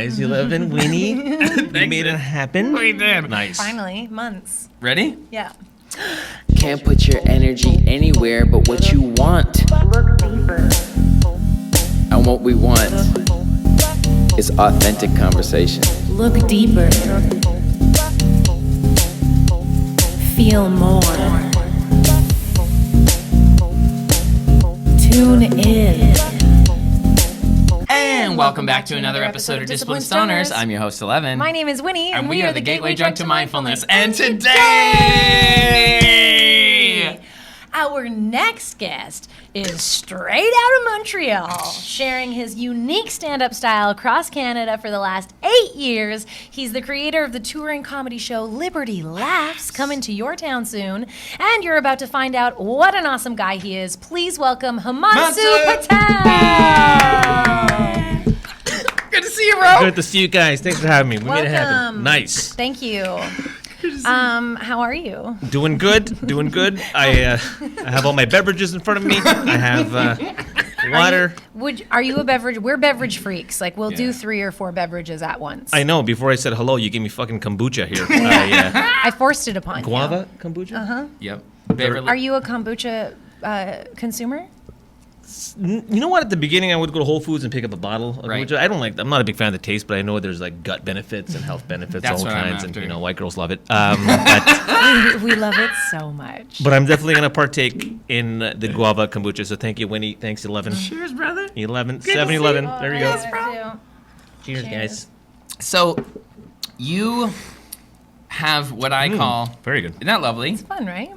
guys. Ellevan, Winnie. We made it happen. We did. Nice. Finally, months. Ready? Yeah. Can't put your energy anywhere but what you want. Look deeper. And what we want is authentic conversation. Look deeper. Feel more. Tune in. And welcome back to another episode of Disciplined Stoners. I'm your host, Ellevan. My name is Winnie, and we are the Gateway Drug to Mindfulness. And Yay! today, Our next guest is straight out of Montreal, sharing his unique stand-up style across Canada for the last 8 years. He's the creator of the touring comedy show Liberty Laughs, coming to your town soon. And you're about to find out what an awesome guy he is. Please welcome Himansu Patel! good to see you, bro. Good to see you guys. Thanks for having me. We made it happen. Welcome. Nice. Thank you. How are you? Doing good. I have all my beverages in front of me. I have water. Are you a beverage? We're beverage freaks. Like, we'll do 3 or 4 beverages at once. I know. Before I said hello, you gave me fucking kombucha here. I I forced it upon you. guava kombucha? Uh-huh. Yep. Are you a kombucha consumer? You know what? At the beginning, I would go to Whole Foods and pick up a bottle of Right. kombucha. I'm not a big fan of the taste, but I know there's like gut benefits and health benefits, That's all what I'm kinds, and after. white girls love it. We love it so much. But I'm definitely gonna partake in the guava kombucha. So thank you, Winnie. Thanks, 11. Cheers, brother. 7-Eleven. There you go. go. Cheers, guys. So, you have what I call, Very good. isn't that lovely? Fun, right?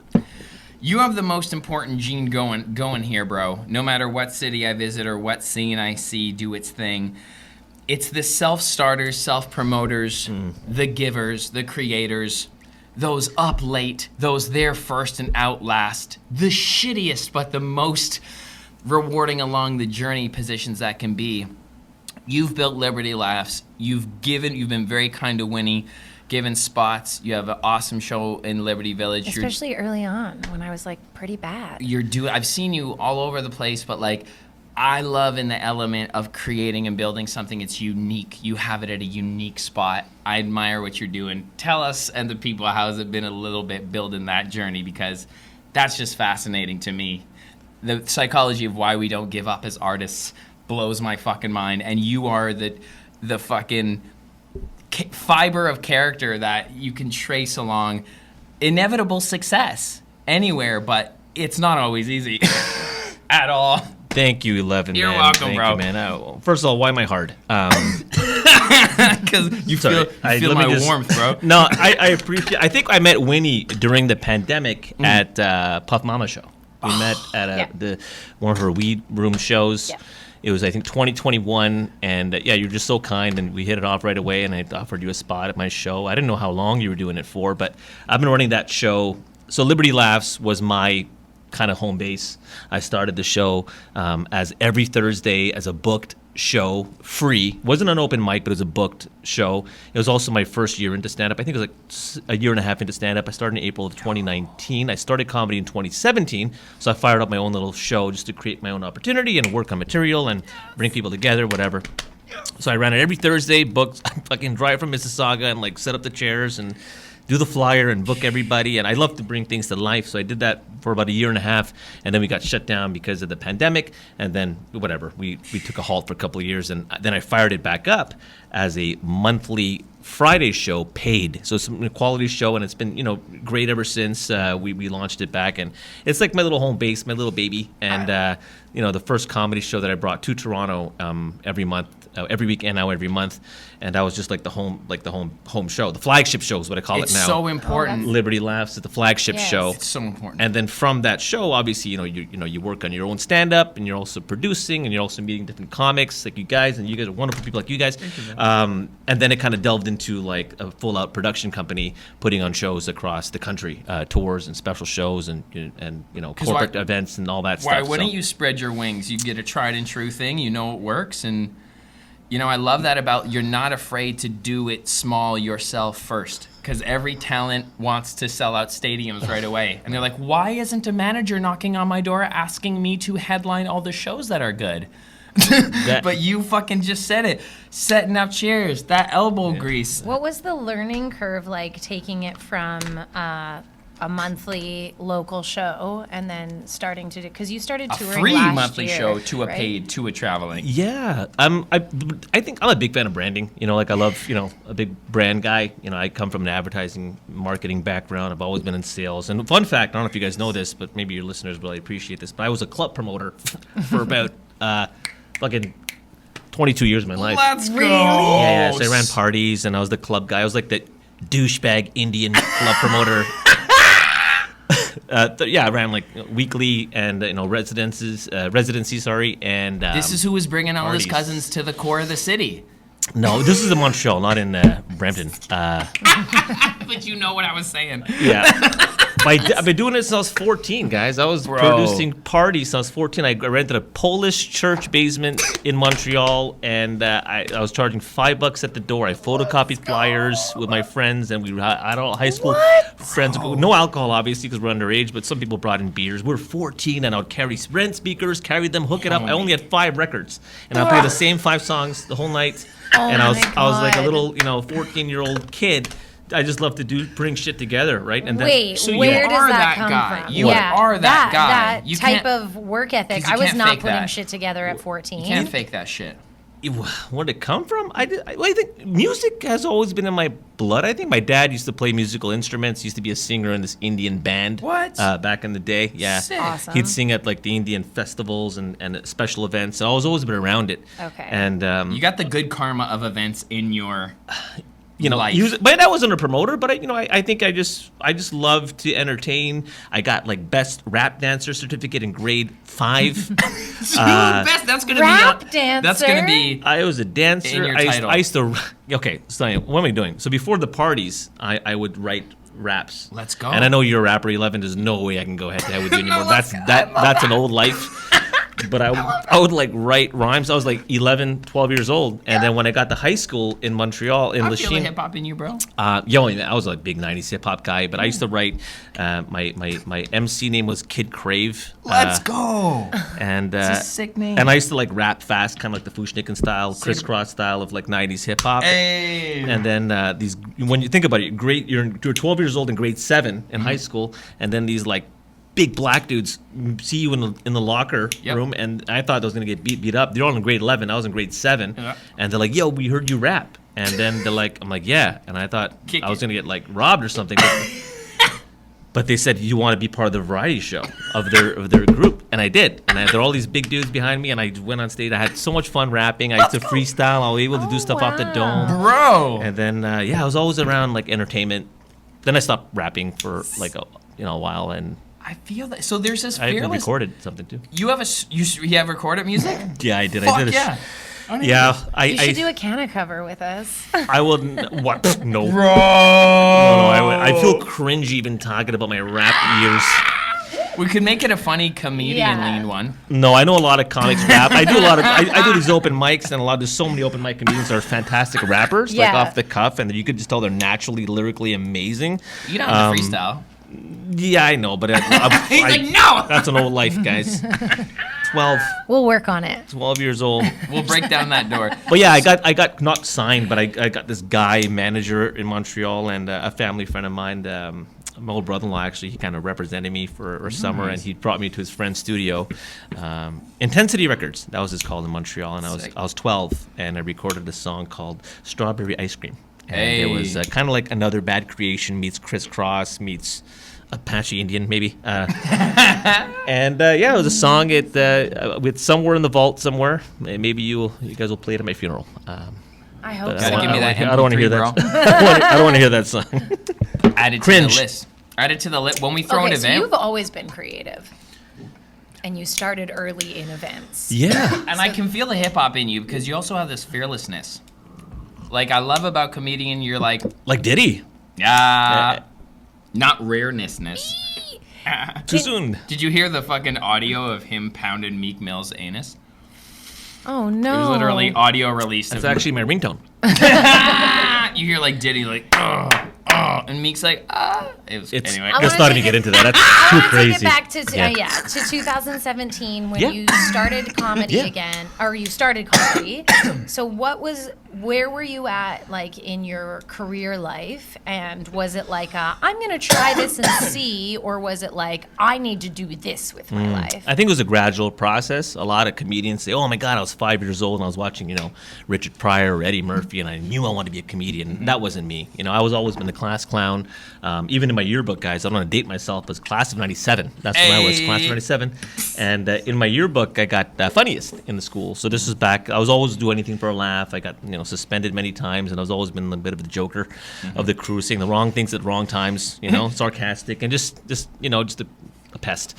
You have the most important gene going here, bro. No matter what city I visit or what scene I see do its thing. It's the self-starters, self-promoters, the givers, the creators, those up late, those there first and out last, the shittiest but the most rewarding along the journey positions that can be. You've built Liberty Laughs. You've been very kind to Winnie. Given spots, you have an awesome show in Liberty Village. Especially early on when I was like pretty bad. I've seen you all over the place, but like, I love in the element of creating and building something. It's unique. You have it at a unique spot. I admire what you're doing. Tell us and the people, how has it been a little bit building that journey? Because that's just fascinating to me. The psychology of why we don't give up as artists blows my fucking mind. And you are the fucking fiber of character that you can trace along inevitable success anywhere, but it's not always easy at all. Thank you, 11. You're man. welcome, Thank bro. You, man. First of all, why my hard? Because you Sorry. feel Let me my just- warmth, bro. No, I appreciate. I think I met Winnie during the pandemic at Puff Mama show. We met at one of her weed room shows. Yeah. It was, I think, 2021, and you're just so kind, and we hit it off right away, and I offered you a spot at my show. I didn't know how long you were doing it for, but I've been running that show. So Liberty Laughs was my kind of home base. I started the show as every Thursday as a booked show, free. Wasn't an open mic, but it was a booked show. It was also my first year into stand-up. I think it was like a year and a half into stand-up. I started in April of 2019. I started comedy in 2017, so I fired up my own little show just to create my own opportunity and work on material and bring people together, whatever. So I ran it every Thursday, booked, fucking drive from Mississauga and like set up the chairs and do the flyer and book everybody, and I love to bring things to life, so I did that for about a year and a half, and then we got shut down because of the pandemic, and then whatever, we took a halt for a couple of years, and then I fired it back up as a monthly Friday show, paid. So it's a quality show, and it's been great ever since we launched it back, and it's like my little home base, my little baby, and the first comedy show that I brought to Toronto every week and now every month, and that was just like the home show. The flagship show is what I call It's it now. so important. Liberty Laughs is the flagship Yes. show. It's so important. And then from that show, obviously, you work on your own stand-up, and you're also producing, and you're also meeting different comics like you guys, and you guys are wonderful people like you guys. And then it kind of delved into like a full-out production company, putting on shows across the country, tours and special shows, and corporate events and all that stuff. Why wouldn't you spread your wings? You get a tried and true thing. You know it works, and I love that about you're not afraid to do it small yourself first. Because every talent wants to sell out stadiums right away. And they're like, why isn't a manager knocking on my door asking me to headline all the shows that are good? But you fucking just said it. Setting up chairs, that elbow grease. What was the learning curve like taking it from a monthly local show and then starting to do, because you started A touring free last monthly year, show to a right? paid to a traveling. Yeah, I think I'm a big fan of branding. Like I love, a big brand guy. I come from an advertising marketing background. I've always been in sales. And fun fact, I don't know if you guys know this, but maybe your listeners really appreciate this, but I was a club promoter for about fucking 22 years of my life. Let's go. Yeah, so I ran parties and I was the club guy. I was like the douchebag Indian club promoter. I ran like weekly and residencies, and This is who was bringing all his parties. cousins to the core of the city. No, this is in Montreal, not in Brampton. But you know what I was saying. Yeah. I've been doing it since I was 14, guys. I was producing parties since I was 14. I rented a Polish church basement in Montreal, and I was charging $5 at the door. I photocopied flyers with my friends, and we had all high school friends. No alcohol, obviously, because we're underage, but some people brought in beers. We were 14, and I would carry rent speakers, carry them, hook it up. I only had 5 records, and I played the same 5 songs the whole night. And I was like a little, 14-year-old kid. I just love to bring shit together, right? And Wait, So you where does are that that come guy. from? You are that guy. That You type can't- of work ethic. 'cause you I was can't not fake putting that. shit together at 14. You can't fake that shit. Where did it come from? I think music has always been in my blood. I think my dad used to play musical instruments. He used to be a singer in this Indian band. What? Back in the day, yeah. Sick. Awesome. He'd sing at like the Indian festivals and special events. And I was always been around it. Okay. And You got the good karma of events in your life. But I wasn't a promoter. But I think I just love to entertain. I got like best rap dancer certificate in grade 5. Best. That's gonna Rap be. dancer? That's gonna be. I was a dancer. In your I used title. to. Okay, so what am I doing? So before the parties, I would write raps. Let's go. And I know you're a rapper, Ellevan. There's no way I can go head to head with you anymore. That's an old life. But I would like write rhymes. I was like 11, 12 years old, and then when I got to high school in Montreal, in I feel the Lachine, hip hop in you, bro. I was a big '90s hip hop guy. But I used to write. My MC name was Kid Crave. Let's go. And It's a sick name. And I used to like rap fast, kind of like the Fushnikin style, crisscross style of like '90s hip hop. Hey. And then when you think about it, you're 12 years old in grade 7 in high school, and then these like big black dudes see you in the locker room, and I thought I was gonna get beat up. They're all in grade 11. I was in grade 7, and they're like, "Yo, we heard you rap." And then I'm like, "Yeah," and I thought I was gonna get like robbed or something. But they said, "You want to be part of the variety show of their group," and I did. And there were all these big dudes behind me, and I went on stage. I had so much fun rapping. I used to freestyle. I was able to do stuff off the dome. Bro. And then I was always around like entertainment. Then I stopped rapping for like a while, and I feel that. So there's this I even fearless. recorded something too. You have you have recorded music? Yeah, I did. Fuck I did. yeah. Yeah, You should do a Canna cover with us. I will. What? No. Bro. No, I feel cringe even talking about my rap years. We could make it a funny comedian Yeah. lean one. No, I know a lot of comics rap. I do a lot of. I do these open mics, and there's so many open mic comedians that are fantastic rappers, like Yeah. off the cuff, and you could just tell they're naturally lyrically amazing. You don't have to freestyle. Yeah, I know, but He's like, no. That's an old life, guys. We'll work on it. 12 years old. We'll break down that door. But yeah, I got not signed, but I got this guy manager in Montreal, and a family friend of mine, my old brother-in-law, actually, he kind of represented me for a summer, and he brought me to his friend's studio, Intensity Records. That was his call in Montreal, and Sick. I was 12, and I recorded a song called Strawberry Ice Cream. And Hey. it was kind of like Another Bad Creation meets Crisscross meets Apache Indian, maybe. And it was a song with Somewhere in the Vault somewhere. Maybe you guys will play it at my funeral. I hope But so. Gotta give me that I don't want to hear MP3, that. I don't want to hear that song. Add it to Cringe. the list. Add it to the list. When we throw Okay, an so event. you've always been creative. And you started early in events. Yeah. And I can feel the hip hop in you because you also have this fearlessness. Like, I love about comedian, you're like, Like Diddy. not rarenessness. Too soon. Did you hear the fucking audio of him pounding Meek Mill's anus? Oh, It no. was literally audio released. That's of actually my ringtone. you hear like Diddy like, and Meek's like, it was It's, anyway. I let's wanna not take even get it- into that. I That's too want to crazy. take it back to 2017 when Yeah. you started comedy Yeah. again, or you started comedy. So where were you at, like, in your career life? And was it like, I'm going to try this and see, or was it like, I need to do this with my life? I think it was a gradual process. A lot of comedians say, "Oh my God, I was 5 years old and I was watching, Richard Pryor or Eddie Murphy, and I knew I wanted to be a comedian." That wasn't me. I was always been the class clown. Even in my yearbook, guys, I don't want to date myself, but class of '97. That's when I was, class of '97. And in my yearbook, I got funniest in the school. So this was back. I was always do anything for a laugh. I got suspended many times, and I was always been a bit of the joker of the crew, saying the wrong things at wrong times. Sarcastic and just a pest.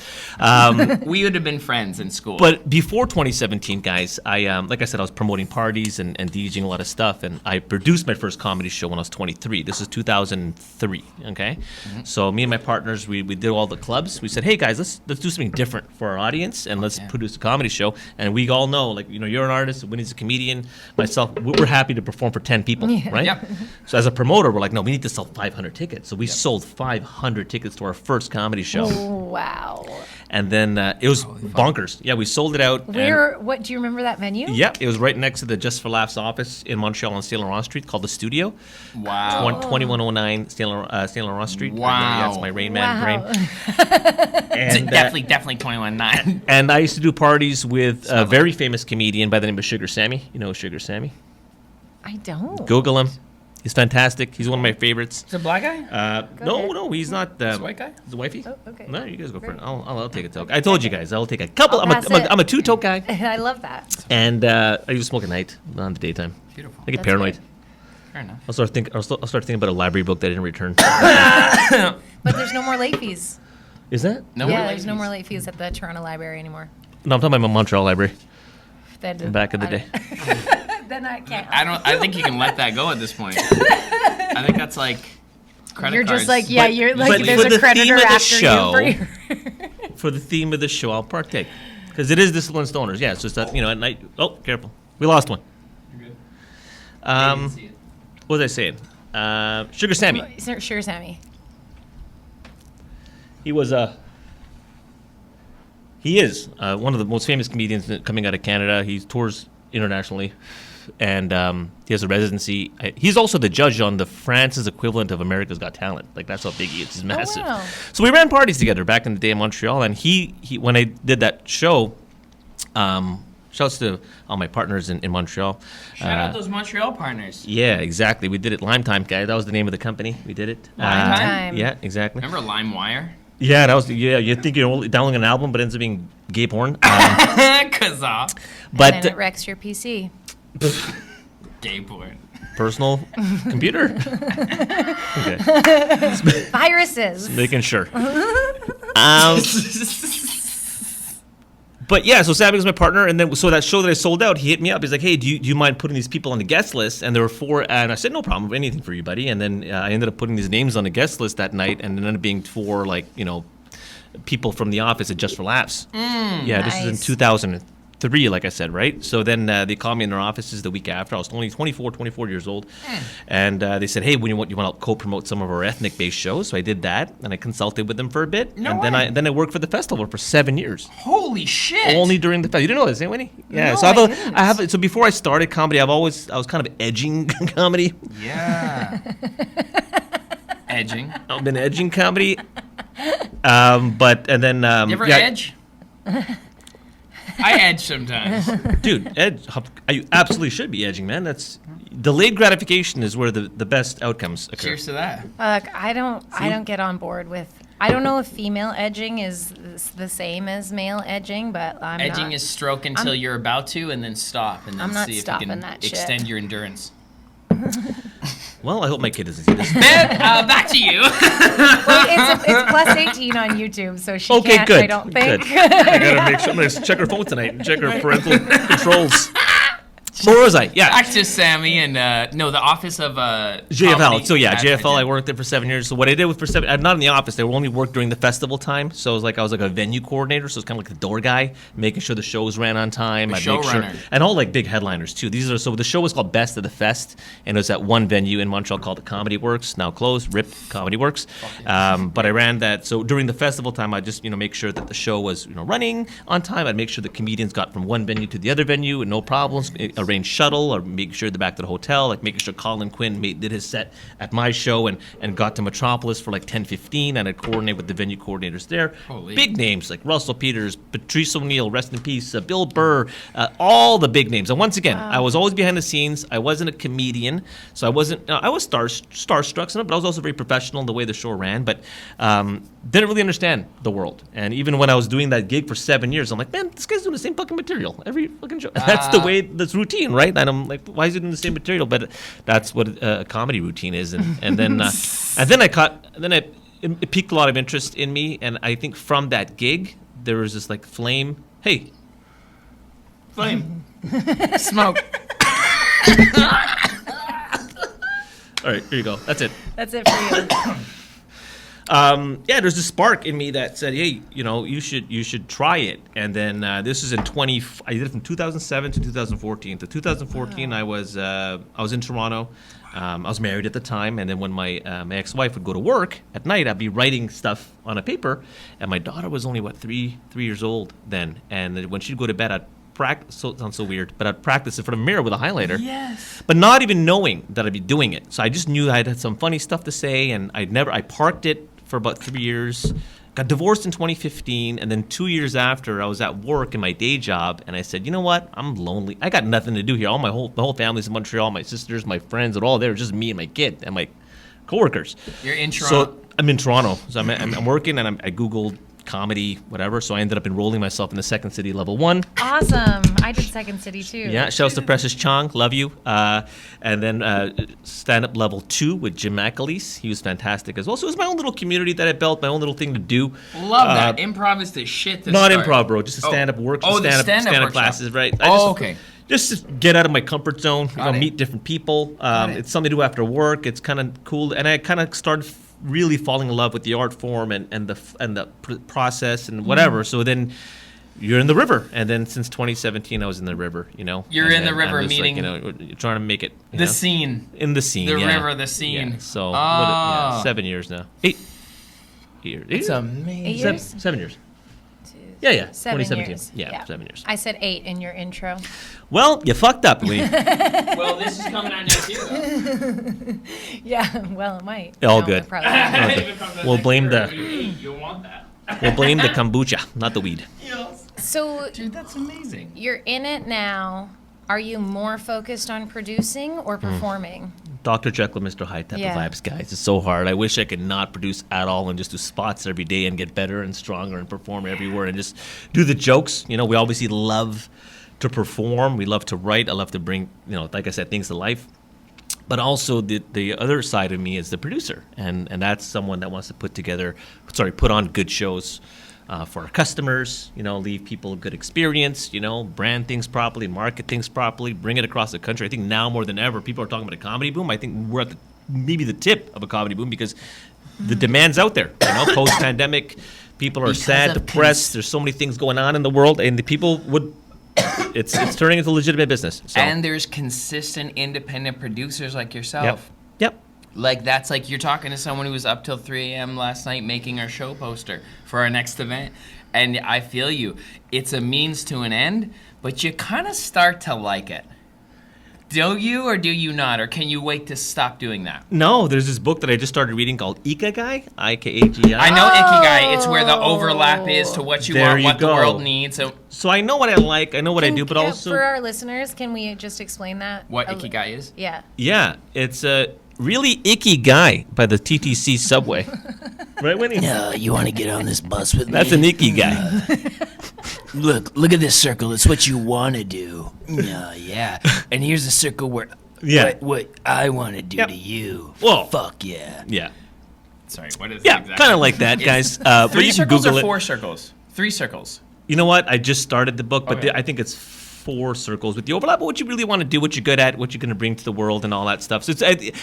We would have been friends in school. But before 2017, guys, I like I said, I was promoting parties and DJing a lot of stuff, and I produced my first comedy show when I was 23. This is 2003. Okay, so me and my partners, we did all the clubs. We said, "Hey guys, let's do something different for our audience, and let's produce a comedy show." And we all know, like, you're an artist, Winnie's a comedian, myself, we're happy to perform for 10 people, right? Yep. So as a promoter, we're like, no, we need to sell 500 tickets. So we sold 500 tickets to our first comedy show. Wow. And then it was bonkers. Yeah, we sold it out. What do you remember that venue? Yeah, it was right next to the Just for Laughs office in Montreal on Saint Laurent Street, called The Studio. Wow. 2109 Saint Laurent Street. Wow. Yeah, that's my Rain Man brain. And, Definitely 21.9. and I used to do parties with a very famous comedian by the name of Sugar Sammy. You know Sugar Sammy? I don't. Google him. He's fantastic. He's one of my favorites. Is it a black guy? No, he's not. Is it a white guy? The wifey? Oh, okay. No, you guys go for it. I'll take a toke. I told you guys, I'll take a couple. I'll pass it. I'm a two-toke guy. I love that. And I used to smoke at night, not in the daytime. Beautiful. I get That's paranoid. great. Fair enough. I'll start thinking about a library book that I didn't return. But there's no more late fees. Is that? No Yeah, more there's no ladies. more late fees at the Toronto Library anymore. No, I'm talking about my Montreal library Then back in the day. Then I can't. I think you can let that go at this point. I think that's like credit You're cards. just like, yeah, you're like, but there's for the a creditor theme of the after show- you. For your For the theme of the show, I'll partake. Because it is Discipline Stoners. Yeah, it's just that, at night. Oh, careful. We lost one. You're good. What was I saying? Sugar Sammy. Sure, Sammy. He was He is one of the most famous comedians coming out of Canada. He tours internationally, and he has a residency. He's also the judge on the France's equivalent of America's Got Talent. Like, that's how big he is. He's massive. wow. So we ran parties together back in the day in Montreal, and he when I did that show, shouts to all my partners in Montreal. Shout out those Montreal partners. Yeah, exactly. We did it Lime Time, guys. That was the name of the company. We did it. Lime Time? Yeah, exactly. Remember LimeWire? Yeah, that was. Yeah, you think you're only downloading an album, but it ends up being gay porn. Kazaa. But And then it wrecks your PC. Gay porn. personal computer. Okay, Viruses. making sure. But yeah, so Sammy was my partner, and then so that show that I sold out, he hit me up. He's like, "Hey, do you mind putting these people on the guest list?" And there were 4, and I said, "No problem, anything for you, buddy." And then I ended up putting these names on the guest list that night, and it ended up being 4 people from the office at Just for Laughs. Yeah, this is in Nice. 2003, like I said, right? So then they called me in their offices the week after. I was only 24 years old. And they said, "Hey, when you want to co-promote some of our ethnic-based shows?" So I did that, and I consulted with them for a bit. No and way. then I worked for the festival for 7 years. Holy shit. Only during the festival. You didn't know this, eh, Winnie? Yeah. No, So I didn't. I have. So before I started comedy, I was kind of edging comedy. Yeah. Edging. I've been edging comedy. And then You ever yeah, edge? I edge sometimes. dude, you absolutely should be edging, man. That's delayed gratification is where the best outcomes occur. Cheers to that. I don't get on board with. I don't know if female edging is the same as male edging, but I'm Edging not. is stroke until you're about to, and then stop, and then I'm not see if you stopping can that shit. extend your endurance. Well, I hope my kid doesn't see this. Ben, back to you. Wait, it's plus 18 on YouTube, so she Okay, can't. good. I don't think. Good. I gotta make sure. I'm gonna check her phone tonight and check her parental controls. Where was I? Yeah. Back to Sammy and the office of JFL. comedy So yeah, at- JFL. I worked there for 7 years. So what I did was I'm not in the office. They were only worked during the festival time. So it was I was like a venue coordinator. So it's kind of like the door guy, making sure the shows ran on time. I'd make sure, showrunner. and all like big headliners too. So the show was called Best of the Fest, and it was at one venue in Montreal called the Comedy Works. Now closed. RIP Comedy Works. But I ran that. So during the festival time, I just make sure that the show was running on time. I'd make sure the comedians got from one venue to the other venue and no problems. Arrange shuttle or make sure they're back to the hotel. Like making sure Colin Quinn did his set at my show and got to Metropolis for like 10:15, and I'd coordinate with the venue coordinators there. Holy. Big names like Russell Peters, Patrice O'Neill, rest in peace, Bill Burr, all the big names. And once again, I was always behind the scenes. I wasn't a comedian, so I wasn't. I was starstruck, but I was also very professional in the way the show ran. But didn't really understand the world. And even when I was doing that gig for 7 years, I'm like, man, this guy's doing the same fucking material every fucking show. That's the way that's routine, right? And I'm like, why is he doing the same material? But that's what a comedy routine is. And then it piqued a lot of interest in me. And I think from that gig, there was this like flame. Hey, flame, Smoke. all right, here you go. That's it. That's it for you. There's this spark in me that said, hey, you should try it. And then this is in I did it from 2007 to 2014. To 2014, I was in Toronto. I was married at the time, and then when my ex-wife would go to work at night, I'd be writing stuff on a paper, and my daughter was only 3 years old then. And when she'd go to bed, I'd practice. So it sounds so weird, but I'd practice in front of a mirror with a highlighter. Yes. But not even knowing that I'd be doing it. So I just knew I had some funny stuff to say, and I parked it for about 3 years, got divorced in 2015, and then 2 years after, I was at work in my day job, and I said, you know what? I'm lonely. I got nothing to do here. My whole family's in Montreal. My sisters, my friends, are all there. Just me and my kid and my coworkers. You're in Toronto. So I'm in Toronto. So I'm working, and I Googled comedy, whatever. So I ended up enrolling myself in the Second City Level 1. Awesome. I did Second City too. Yeah, shouts to Precious Chong, love you. And then stand-up level 2 with Jim McAleese. He was fantastic as well. So it was my own little community that I built, my own little thing to do. Love that. Improv is the shit to Not start. improv, bro. Just a stand-up workshop, the stand-up workshop. classes, right? Okay. Just to get out of my comfort zone, Got it. meet different people. it. It's something to do after work. It's kind of cool, and I kind of started really falling in love with the art form and the process and whatever. So then you're in the river, and then since 2017, I was in the river. You're And in the then river, I'm just meaning you're trying to make it the scene. in the scene, The yeah. river, the scene. Yeah. So Oh. 7 years now. 8 years. It's 8 amazing. years? 7 years. Yeah. 7 2017. years. Yeah, 7 years. I said 8 in your intro. Well, you fucked up, Lee. Well, this is coming out next year, though. Yeah, well, it might. All No, good. it probably won't. If it comes out We'll next blame year, the- You want that. We'll blame the kombucha, not the weed. So Dude, that's amazing. you're in it now. Are you more focused on producing or performing? Dr. Jekyll, Mr. Hyde type Yeah. of vibes, guys. It's so hard. I wish I could not produce at all and just do spots every day and get better and stronger and perform everywhere and just do the jokes. We obviously love to perform. We love to write. I love to bring, like I said, things to life. But also the other side of me is the producer. And that's someone that wants to put on good shows for our customers, leave people a good experience, brand things properly, market things properly, bring it across the country. I think now more than ever, people are talking about a comedy boom. I think we're at maybe the tip of a comedy boom because the demand's out there. Post-pandemic, people are Because sad, of depressed. There's so many things going on in the world, and the people would. It's turning into legitimate business. So. And there's consistent independent producers like yourself. Yep. Like, that's like you're talking to someone who was up till 3 a.m. last night making our show poster for our next event. And I feel you. It's a means to an end, but you kind of start to like it. Do you or do you not? Or can you wait to stop doing that? No, there's this book that I just started reading called Ikigai, Ikagi. I know Ikigai. It's where the overlap is to what you There want, you what go. the world needs. So I know what I like, I know what I do, but Can- also... for our listeners, can we just explain that? What A- Ikigai is? Yeah. Yeah, it's a really icky guy by the TTC subway. Right, Winnie? You want to get on this bus with me? That's an icky guy. Look at this circle. It's what you want to do. Yeah. And here's a circle where Yeah. what I want to do Yep. to you. Whoa. Fuck yeah. Yeah. Sorry, what is Yeah, it exactly? kind of like that, guys. But 3 you can circles Google or it. 4 circles? 3 circles. You know what? I just started the book, but Okay. I think it's 4 circles with the overlap of what you really want to do, what you're good at, what you're going to bring to the world, and all that stuff. So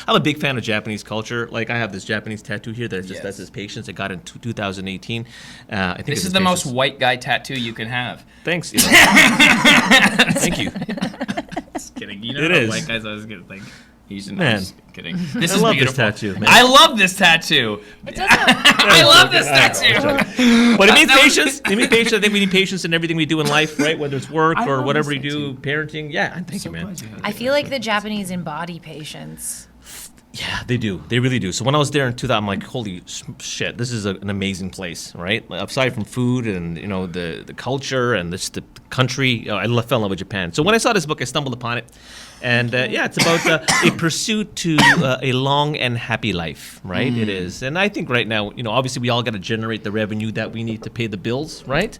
I'm a big fan of Japanese culture. Like I have this Japanese tattoo here that's his patience. I got in 2018. I think This is the most white guy tattoo you can have. Thanks. Thank you. Just kidding. You know It how is. white guys always get like. Man. Just kidding. This I is love beautiful. this tattoo, man. I love this tattoo. It doesn't. I love this tattoo. But it means That was- patience. It means patience. I think we need patience in everything we do in life, right? Whether it's work I or love whatever this we do, parenting. Yeah, thank you, man. I feel like the Japanese embody patience. Yeah, they do. They really do. So when I was there in 2000, I'm like, holy shit, this is an amazing place, right? Like, aside from food and the culture and the country, fell in love with Japan. So when I saw this book, I stumbled upon it, and it's about a pursuit to a long and happy life, right? It is, and I think right now, obviously we all got to generate the revenue that we need to pay the bills, right?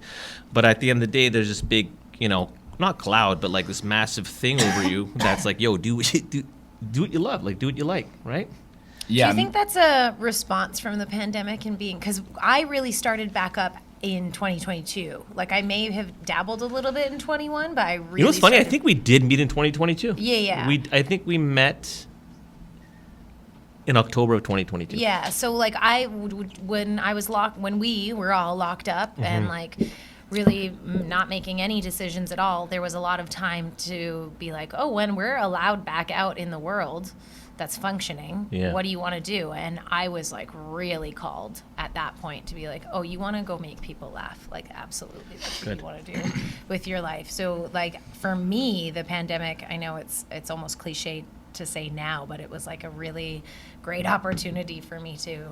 But at the end of the day, there's this big, not cloud, but like this massive thing over you that's like, yo, do what you love, like do what you like, right? Yeah. Do you think that's a response from the pandemic and because I really started back up in 2022. Like I may have dabbled a little bit in 21, but I really. You know what's funny? I think we did meet in 2022. Yeah. I think we met in October of 2022. Yeah. So like when we were all locked up and like really not making any decisions at all, there was a lot of time to be like, oh, when we're allowed back out in the world that's functioning, what do you want to do? And I was like really called at that point to be like, oh, you want to go make people laugh? Like absolutely, that's what you want to do with your life. So like for me, the pandemic, I know it's almost cliche to say now, but it was like a really great opportunity for me to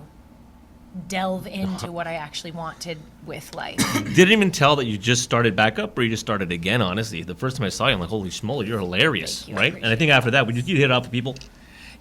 delve into what I actually wanted with life. Didn't even tell that you just started back up or you just started again, honestly. The first time I saw you, I'm like, holy schmoly, you're hilarious, Thank you, I right? And I think after that, you hit it off with people.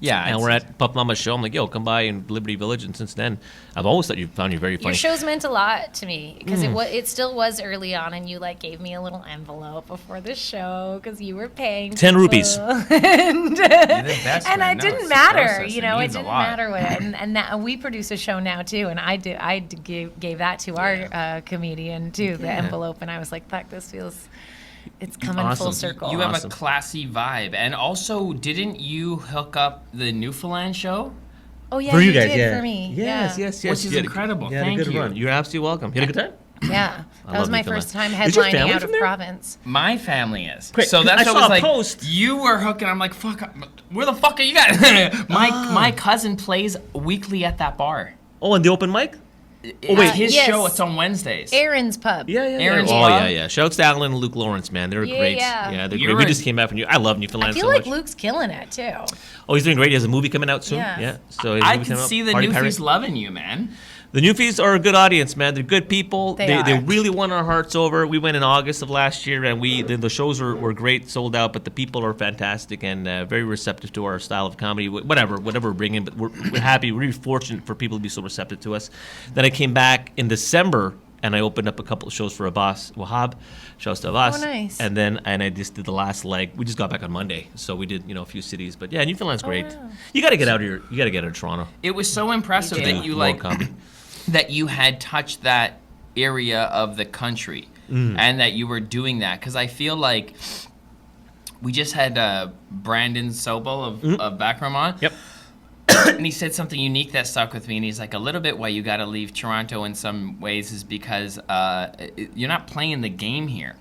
Yeah. And we're at Pup Mama's show. I'm like, yo, come by in Liberty Village. And since then, I've always thought you found you very funny. Your shows meant a lot to me because it still was early on, and you like gave me a little envelope before the show because you were paying 10 rupees. and best, and man. it No, didn't it's the matter, process. It it means a didn't lot. matter what. And that, we produce a show now too, and I gave that to our comedian too, the envelope, and I was like, fuck, this feels. It's coming full Awesome. circle. You have Awesome. a classy vibe. And also, didn't you hook up the Newfoundland show? Oh yeah, For you guys, did yeah. for me. Yes. Which is You had a- incredible. You had Thank a good you. run. You're absolutely welcome. You had a good time? Yeah, that was love my Newfoundland. first time Is your headlining family out from of there? province. My family is. Quick, So that's I what I saw was a like. post. You were hooking. I'm like, fuck. Where the fuck are you guys? My cousin plays weekly at that bar. Oh, and the open mic? Oh wait. his Yes. show. It's on Wednesdays. Aaron's Pub. Yeah. Aaron's Oh, Pub. yeah. Shouts to Alan and Luke Lawrence, man. They're Yeah, great. yeah. They're You're great. We a- just came back from I love Newfoundland I feel so like much. Luke's killing it too. Oh, he's doing great. He has a movie coming out soon. Yeah. Yeah. So his I movie can coming out, see the Party Newfies Pirate. loving you, man. The Newfies are a good audience, man. They're good people. They They are. really won our hearts over. We went in August of last year, and the shows were great, sold out. But the people are fantastic and very receptive to our style of comedy. Whatever we're bringing, but we're happy. We're really fortunate for people to be so receptive to us. Then I came back in December, and I opened up a couple of shows for Abbas Wahab. Shouts to Abbas. Oh, nice. And I just did the last leg. We just got back on Monday, so we did a few cities. But yeah, Newfoundland's great. wow. You got to get out here. You got to get out of Toronto. It was so impressive You do. that you More like comedy. that you had touched that area of the country and that you were doing that, because I feel like we just had Brandon Sobel of Backroom on. Yep. And he said something unique that stuck with me, and he's like, a little bit why you got to leave Toronto in some ways is because you're not playing the game here.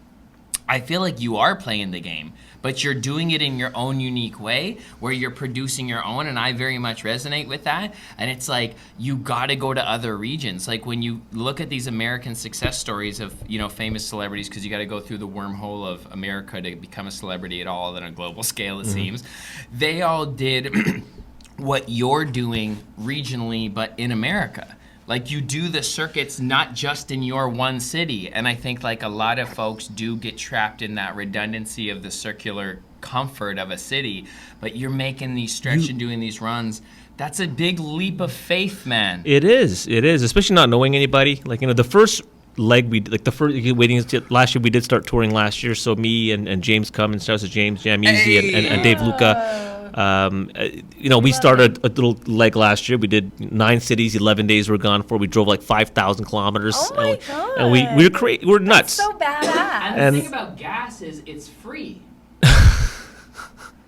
I feel like you are playing the game, but you're doing it in your own unique way where you're producing your own, and I very much resonate with that. And it's like, you got to go to other regions. Like when you look at these American success stories of, famous celebrities, because you got to go through the wormhole of America to become a celebrity at all on a global scale, it seems. They all did what you're doing regionally, but in America. Like, you do the circuits not just in your one city. And I think, like, a lot of folks do get trapped in that redundancy of the circular comfort of a city. But you're making these stretch and doing these runs. That's a big leap of faith, man. It is, especially not knowing anybody. Like, the first leg last year we did start touring last year. So me and James Cummins, shouts to James, Jam Easy, and Dave Luca. We started a little leg last year. We did 9 cities, 11 days we're gone for. We drove like 5,000 kilometers. Oh my God. And we're nuts. So badass. And the thing about gas is it's free.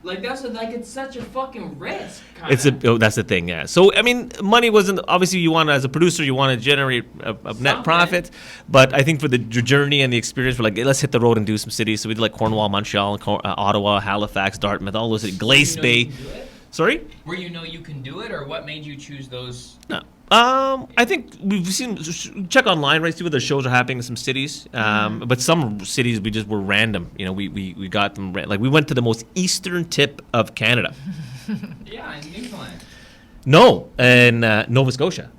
Like it's such a fucking risk. That's the thing, yeah. So I mean, money wasn't obviously you want to, as a producer, you want to generate a net profit, but I think for the journey and the experience, we're like, hey, let's hit the road and do some cities. So we did like Cornwall, Montreal, Ottawa, Halifax, Dartmouth, all those cities, Glace Bay. Sorry? Where you can do it, or what made you choose those? No. I think we've check online, right? See where the shows are happening in some cities. But some cities were random. We got them like we went to the most eastern tip of Canada. Yeah, in Newfoundland. No, in Nova Scotia.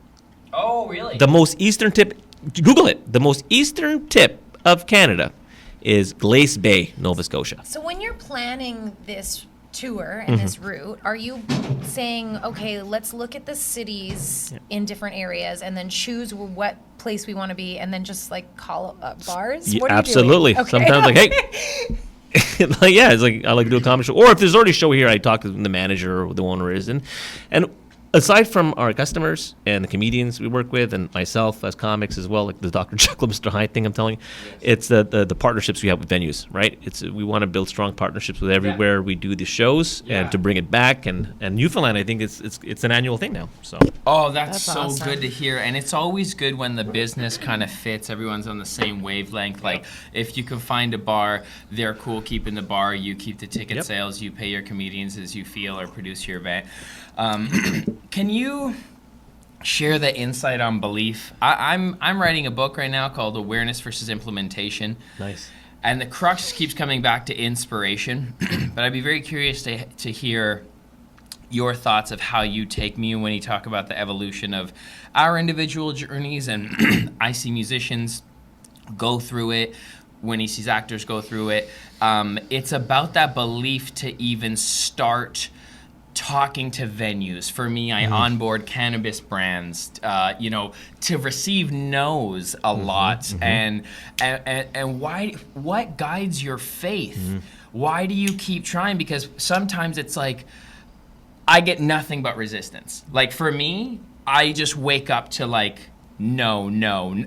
Oh, really? The most eastern tip. Google it. The most eastern tip of Canada is Glace Bay, Nova Scotia. So when you're planning this tour and this route, are you saying, okay, let's look at the cities in different areas and then choose what place we want to be and then just like call up bars? What are absolutely. You doing? Okay. Sometimes like, hey. It's like I like to do a comedy show. Or if there's already a show here, I talk to the manager or the owner is. And aside from our customers and the comedians we work with and myself as comics as well, like the Dr. Jekyll, Mr. Hyde thing I'm telling you, it's the partnerships we have with venues, right? We want to build strong partnerships with everywhere we do the shows and to bring it back. And Newfoundland, I think it's an annual thing now. So. Oh, that's so awesome. good to hear. And it's always good when the business kind of fits. Everyone's on the same wavelength. Like if you can find a bar, they're cool keeping the bar, you keep the ticket sales, you pay your comedians as you feel or produce your event. Can you share the insight on belief? I'm writing a book right now called Awareness versus Implementation. Nice. And the crux keeps coming back to inspiration. But I'd be very curious to hear your thoughts of how you take me when you talk about the evolution of our individual journeys. And I see musicians go through it. When he sees actors go through it. It's about that belief to even start talking to venues. For me, I onboard cannabis brands, to receive no's a lot. And why? What guides your faith? Why do you keep trying? Because sometimes it's like, I get nothing but resistance. Like for me, I just wake up to like, no,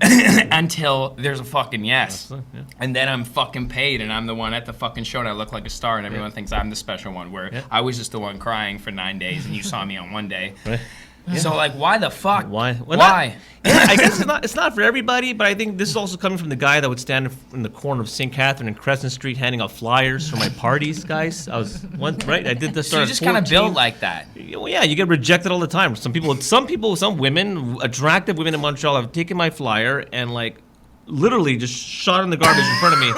until there's a fucking yes. Yeah. And then I'm fucking paid and I'm the one at the fucking show and I look like a star and everyone thinks I'm the special one, where I was just the one crying for 9 days and you saw me on one day. Right. Yeah. So like, why the fuck? Why? I guess it's not for everybody, but I think this is also coming from the guy that would stand in the corner of St. Catherine and Crescent Street handing out flyers for my parties, guys. I was right. I did this. So you just kind of built like that. Well, yeah, you get rejected all the time. Some women, attractive women in Montreal have taken my flyer and like literally just shot in the garbage in front of me.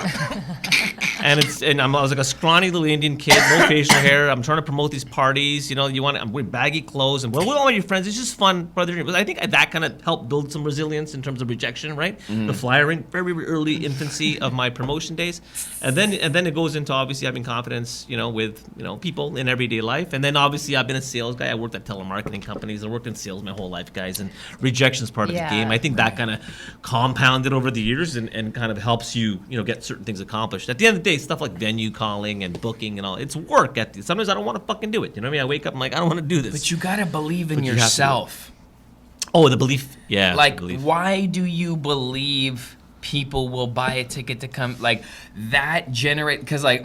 I was like a scrawny little Indian kid, no facial hair. I'm trying to promote these parties. I'm wearing baggy clothes and with all your friends. It's just fun, brother. But I think that kind of helped build some resilience in terms of rejection, right? The flyering, very, very early infancy of my promotion days, and then it goes into obviously having confidence, with people in everyday life. And then obviously I've been a sales guy. I worked at telemarketing companies. I worked in sales my whole life, guys. And rejection is part of the game. I think that kind of compounded over the years and kind of helps you, get certain things accomplished. At the end of the day, stuff like venue calling and booking and all, it's work. Sometimes I don't want to fucking do it. You know what I mean? I wake up, I'm like, I don't want to do this. But you gotta believe in yourself. Oh, the belief. Yeah. Like, why do you believe people will buy a ticket to come? Like, that generate, because like,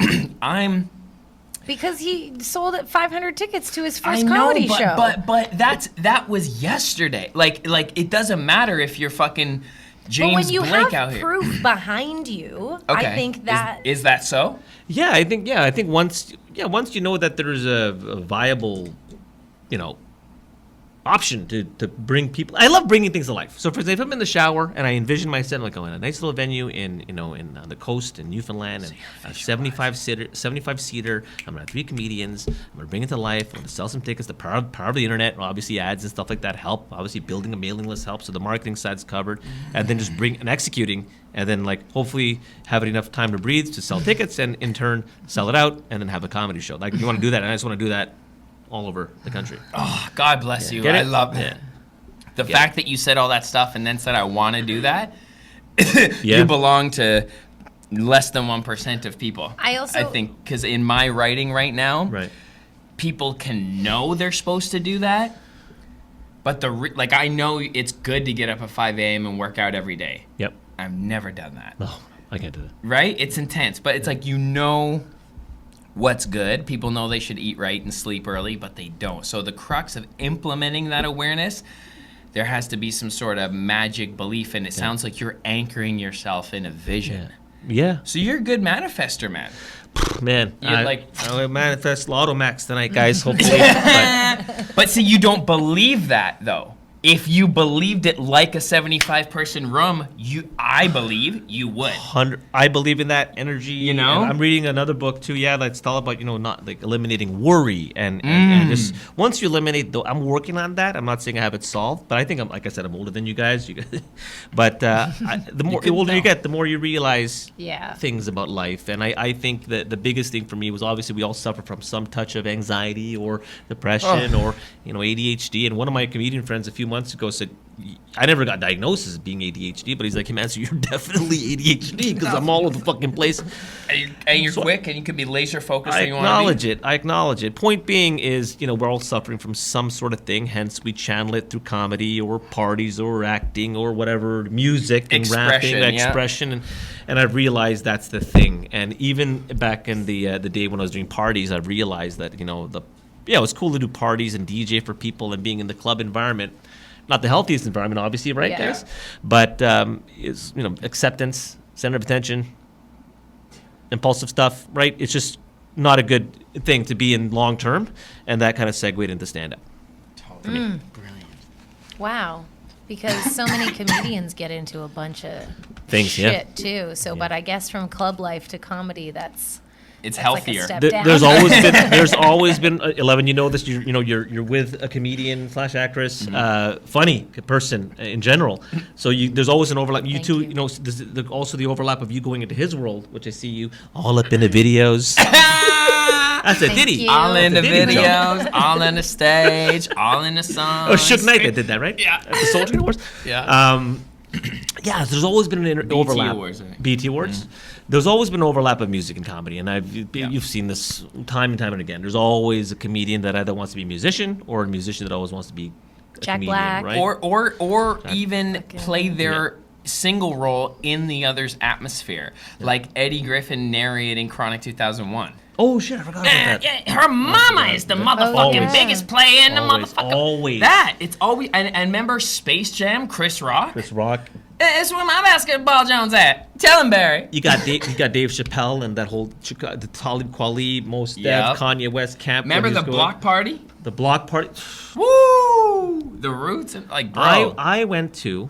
Because he sold 500 tickets to his first comedy show. But that was yesterday. Like it doesn't matter if you're fucking James Blake out here. But when you have proof behind you, okay. I think that is that so? Yeah, I think once you know that there's a viable, option to bring people. I love bringing things to life. So for example, if I'm in the shower and I envision myself like going to a nice little venue in the coast in Newfoundland and a 75 seater. I'm gonna have 3 comedians. I'm gonna bring it to life. I'm gonna sell some tickets. The power of the internet, obviously ads and stuff like that help. Obviously building a mailing list helps. So the marketing side's covered, and then just bring and executing, and then like hopefully having enough time to breathe to sell tickets and in turn sell it out, and then have a comedy show. Like you want to do that, and I just want to do that all over the country. Oh, God bless you. I love it. The fact that you said all that stuff and then said, I want to do that, you belong to less than 1% of people. I think, because in my writing right now, people can know they're supposed to do that. But like I know it's good to get up at 5 a.m. and work out every day. Yep. I've never done that. No, I can't do that. Right? It's intense, but it's like you know what's good. People know they should eat right and sleep early, but they don't. So the crux of implementing that awareness, there has to be some sort of magic belief, and it sounds like you're anchoring yourself in a vision. Yeah. So you're a good manifester, man. Man, You're I manifest Lotto Max tonight, guys. Hopefully. But see, you don't believe that though. If you believed it like a 75-person room, I believe you would. I believe in that energy. You know? And I'm reading another book too. Yeah, that's all about not like eliminating worry and just once you eliminate. Though I'm working on that. I'm not saying I have it solved, but I think like I said, I'm older than you guys. But the more older you get, the more you realize things about life. And I think that the biggest thing for me was obviously we all suffer from some touch of anxiety or depression or ADHD. And one of my comedian friends a few months ago said, I never got diagnosed as being ADHD, but he's like, Himansu, you're definitely ADHD because I'm all over the fucking place. And you're quick and you can be laser focused. I acknowledge it. Point being is, we're all suffering from some sort of thing. Hence, we channel it through comedy or parties or acting or whatever, music and rapping, expression. And I've realized that's the thing. And even back in the day when I was doing parties, I realized that, it was cool to do parties and DJ for people and being in the club environment. Not the healthiest environment, obviously, right, guys? But is acceptance, center of attention, impulsive stuff, right? It's just not a good thing to be in long term, and that kind of segued into stand-up. Totally. Brilliant. Wow. Because so many comedians get into a bunch of things, shit too. So, but I guess from club life to comedy, it's healthier. Like a step down. There's always been Ellevan. You know this. You're with a comedian / actress, funny person in general. So there's always an overlap. You two, there's also the overlap of you going into his world, which I see you all up in the videos. That's a ditty. All in the videos, all in the stage, all in the songs. Oh, Suge Knight that did that, right? Yeah. At the Soldier Awards. Yeah. Yeah, there's always been an overlap. BT Awards. There's always been overlap of music and comedy, and you've seen this time and time and again. There's always a comedian that either wants to be a musician or a musician that always wants to be a Jack comedian, Black. right? Or even play their single role in the other's atmosphere, like Eddie Griffin narrating Chronic 2001. Oh shit, I forgot about that. Yeah, her mama is the motherfucking biggest player in the motherfucker. Always. It's always. And remember Space Jam, Chris Rock? Chris Rock. It's where my basketball Jones at. Tell him, Barry. You got Dave Chappelle and that whole the Talib Kweli, Mos Def, Kanye West camp. Remember the block party? The block party. Woo! The Roots, and bro. I went to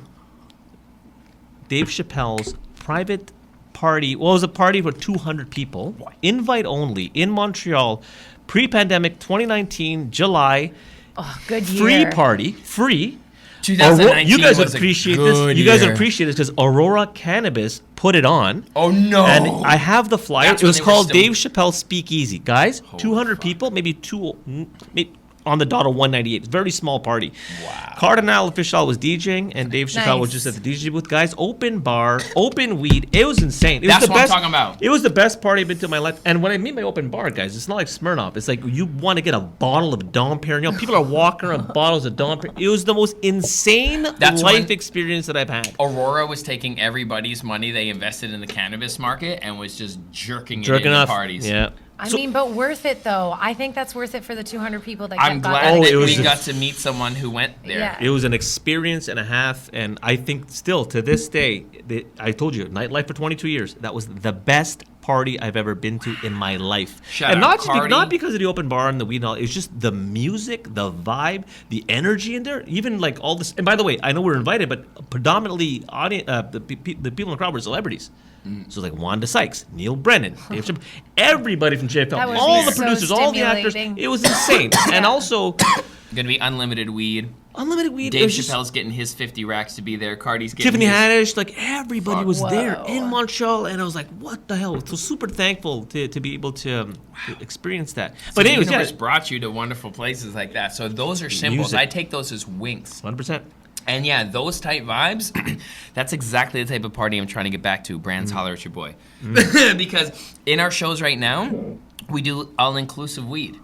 Dave Chappelle's private party. Well, it was a party for 200 people, invite only, in Montreal, pre-pandemic, 2019, July. Oh, good year. Free party, free. 2019 you guys would was appreciate a this. good You guys would year. appreciate this because Aurora Cannabis put it on. Oh no! And I have the flyer. That's it was when they were called still- Dave Chappelle Speakeasy. Guys, 200 people, maybe on the dot of 198. Very small party. Wow. Cardinal Official was DJing, and Dave Chappelle was just at the DJ booth. Guys, open bar, open weed. It was insane. That's what I'm talking about. It was the best party I've been to in my life. And when I mean by open bar, guys, it's not like Smirnoff. It's like you want to get a bottle of Dom Perignon. People are walking around bottles of Dom Perignon. It was the most insane life experience that I've had. Aurora was taking everybody's money they invested in the cannabis market and was just jerking into off parties. Yeah. I mean, but worth it though. I think that's worth it for the 200 people that I'm got glad that. that we got to meet someone who went there. Yeah. It was an experience and a half, and I think still to this day, I told you, nightlife for 22 years, that was the best party I've ever been to in my life. Shout out Cardi. Not because of the open bar and the weed and all. It was just the music, the vibe, the energy in there. Even like all this. And by the way, I know we were invited, but predominantly the people in the crowd were celebrities. So like Wanda Sykes, Neil Brennan, Dave Chappelle, everybody from JFL, That would all be the so producers, all the actors. stimulating. It was insane. And also, Gonna be unlimited weed. unlimited weed. it Dave was just- Chappelle's getting his 50 racks to be there. Cardi's getting Tiffany his. Haddish, like everybody was there Whoa. in Montreal, and I was like, "What the hell?" So super thankful to be able to experience that. So But the anyways, universe brought you to wonderful places like that. So those are symbols. Music. I take those as winks. 100%. And yeah, those type vibes, that's exactly the type of party I'm trying to get back to. Brands, holler at your boy. Because in our shows right now, we do all-inclusive weed.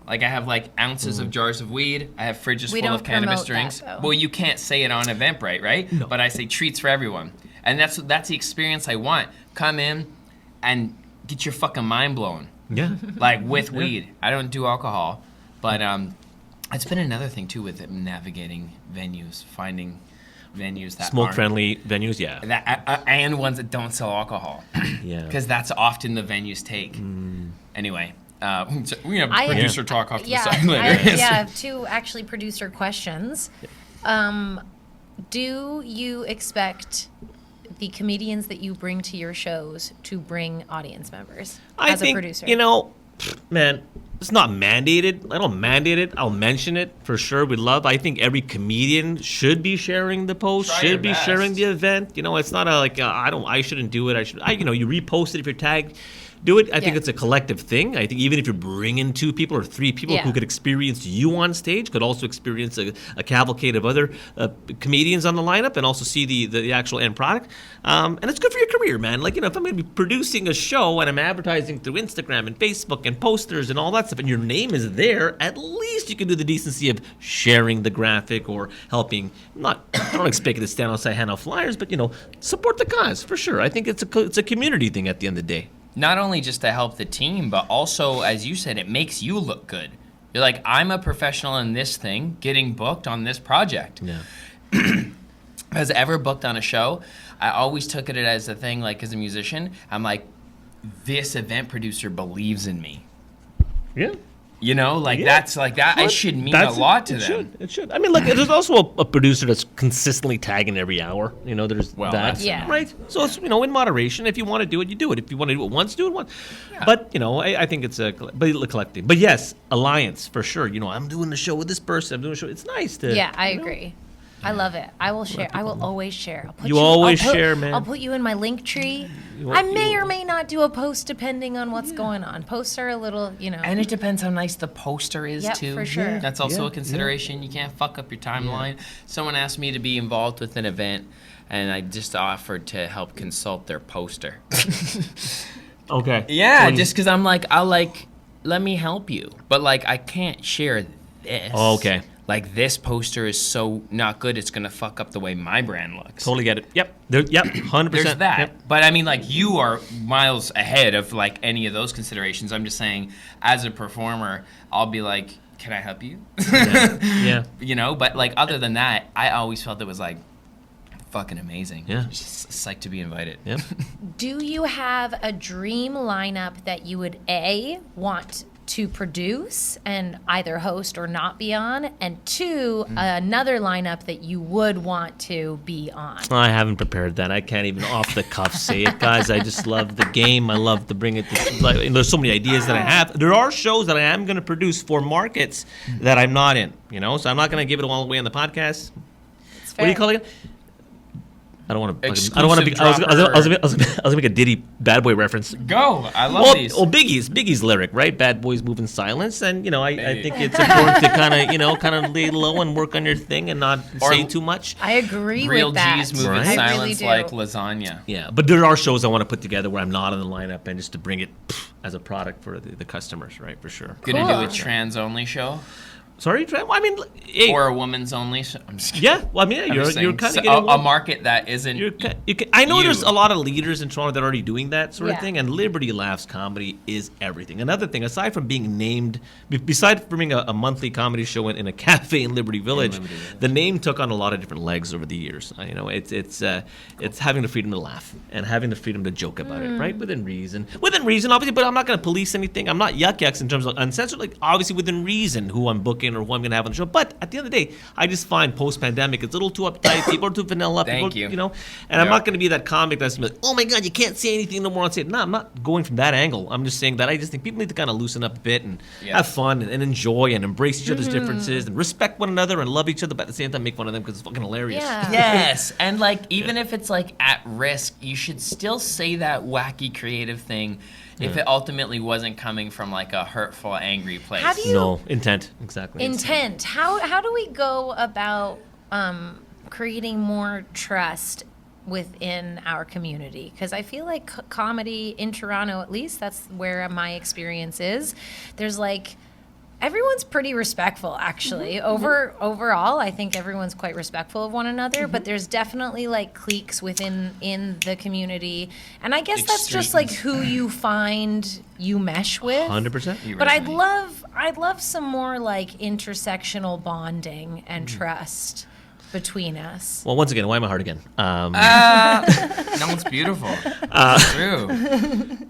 Like I have like ounces of jars of weed. I have fridges We full don't of cannabis promote that, drinks. though. Well, you can't say it on Eventbrite, right? No. But I say treats for everyone, and that's the experience I want. Come in and get your fucking mind blown. Yeah. Like with weed. I don't do alcohol, but it's been another thing too with navigating venues, finding venues that Smoke aren't- friendly venues. Yeah. that and ones that don't sell alcohol. Yeah. Because that's often the venues take. Anyway, so we have I- producer talk off to Yeah, the side later. I have two actually producer questions. Do you expect the comedians that you bring to your shows to bring audience members I as think, a producer? you know, man, it's not mandated. I don't mandate it. I'll mention it for sure. I think every comedian should be sharing the post, Try your should be best. sharing the event. You know, it's not I shouldn't do it. You repost it if you're tagged. Do it. I think Yeah. it's a collective thing. I think even if you're bringing 2 people or 3 people Yeah. who could experience you on stage, could also experience a cavalcade of other comedians on the lineup, and also see the actual end product. And it's good for your career, man. Like, you know, if I'm going to be producing a show and I'm advertising through Instagram and Facebook and posters and all that stuff, and your name is there, at least you can do the decency of sharing the graphic or helping. I don't expect you to stand outside hand out flyers, but, you know, support the cause for sure. I think it's a community thing at the end of the day. Not only just to help the team, but also, as you said, it makes you look good. You're like, I'm a professional in this thing, getting booked on this project. Yeah. Has ever booked on a show, I always took it as a thing, like as a musician, I'm like, this event producer believes in me. Yeah. You know, like Yeah. that's like that. It should mean a lot to them. It should. I mean, look, there's also a producer that's consistently tagging every hour. You know, there's Well, that. that's Yeah. Right? So it's, you know, in moderation. If you want to do it, you do it. If you want to do it once, do it once. Yeah. But, you know, I think it's a collective. But yes, alliance for sure. You know, I'm doing the show with this person. I'm doing a show. It's nice to. Yeah, I you know, agree. I love it. I will share. I will always share. I'll put You always I'll put- share, man. I'll put you in my link tree. You- I may you- or may not do a post depending on what's going on. Posts are a little, you know. And it depends how nice the poster is Yep, too. for sure. That's also Yeah, a consideration. You can't fuck up your timeline. Someone asked me to be involved with an event, and I just offered to help consult their poster. Okay. Yeah, When- just because I'm like, let me help you, but like I can't share this. Oh, okay. Like this poster is so not good, it's gonna fuck up the way my brand looks. Totally get it. Yep. Yep. 100%. There's that. Yep. But I mean, like, you are miles ahead of, like, any of those considerations. I'm just saying, as a performer, I'll be like, can I help you? Yeah. You know? But, like, other than that, I always felt it was, like, fucking amazing. Yeah. Just psyched to be invited. Yep. Do you have a dream lineup that you would want to produce and either host or not be on, and 2, another lineup that you would want to be on? I haven't prepared that. I can't even off the cuff say it, guys. I just love the game. I love to bring it to, like, and there's so many ideas that I have. There are shows that I am going to produce for markets that I'm not in, you know, so I'm not going to give it all away on the podcast. What do you call it again? I don't want to. I don't want to be. I was gonna make a Diddy Bad Boy reference. Go! I love these. Well, Biggie's lyric, right? Bad boys move in silence, and you know, I think it's important to kind of lay low and work on your thing and not say too much. I agree Real with that. G's move in Right? I silence really do. like lasagna. Yeah, but there are shows I want to put together where I'm not in the lineup, and just to bring it as a product for the customers, right? For sure. Gonna do Cool. a trans-only show? Sorry, I mean, hey, Or a woman's-only show? I'm just kidding. yeah. Well, I mean, I'm you're just saying, kind so of getting a market that isn't. I know you. there's a lot of leaders in Toronto that are already doing that sort of Yeah. thing, and Liberty Laughs comedy is everything. Another thing, aside from being named, besides from being a monthly comedy show in a cafe in Liberty Village, the name took on a lot of different legs over the years. You know, it's having the freedom to laugh and having the freedom to joke about it, right? Within reason, obviously. But I'm not going to police anything. I'm not yucks in terms of uncensored. Like, obviously within reason, who I'm booking or who I'm going to have on the show. But at the end of the day, I just find post-pandemic it's a little too uptight. People are too vanilla. Thank people, you. know, and I'm Yeah. not going to be that comic that's gonna be like, oh my god, you can't say anything no more on stage. No, I'm not going from that angle. I'm just saying that I just think people need to kind of loosen up a bit and have fun and enjoy and embrace each other's differences and respect one another and love each other, but at the same time make fun of them because it's fucking hilarious. Yeah. Yes, and like even if it's like at risk, you should still say that wacky creative thing if it ultimately wasn't coming from like a hurtful, angry place. How do you No, intent. Exactly. intent? How do we go about creating more trust within our community? Because I feel like comedy in Toronto, at least, that's where my experience is. There's like Everyone's pretty respectful, actually. Overall, I think everyone's quite respectful of one another. But there's definitely like cliques within the community, and I guess that's just like who you find you mesh with. 100%. But I'd love some more like intersectional bonding and trust between us. Well, once again, why am I hard again? No, it's beautiful. It's true.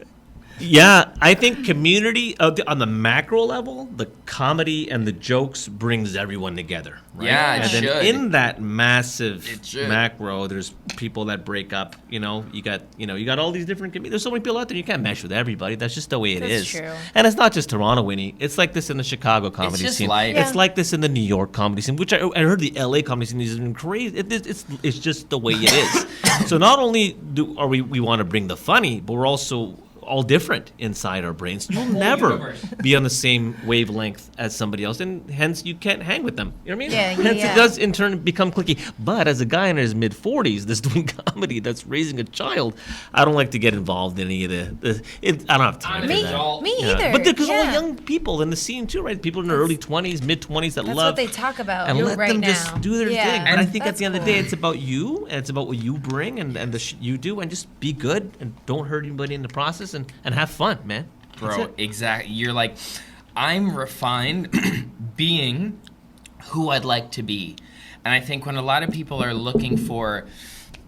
Yeah, I think community on the macro level, the comedy and the jokes brings everyone together. Right? Yeah, it and then should. in that massive It should. macro, there's people that break up. You got all these different. There's so many people out there. You can't mesh with everybody. That's just the way it is. That's true. And it's not just Toronto, Winnie. It's like this in the Chicago comedy just scene. life. It's Yeah. like this in the New York comedy scene, which I heard the LA comedy scene has been crazy. It's just the way it is. So not only are we want to bring the funny, but we're also all different inside our brains. You'll never universe. be on the same wavelength as somebody else, and hence you can't hang with them. You know what I mean? Yeah, hence yeah. it does in turn become cliquey. But as a guy in his mid-40s that's doing comedy, that's raising a child, I don't like to get involved in any of I don't have time for Me, that. me Yeah. either. But because all yeah. young people in the scene too, right? People in their early 20s, mid-20s that That's love what they talk about and let right them now. just do their Yeah. thing. But I think at That's the end of the cool. day, it's about you, and it's about what you bring and the shit you do, and just be good and don't hurt anybody in the process and have fun, man. That's Bro, it. exactly. You're like, I'm refined being who I'd like to be. And I think when a lot of people are looking for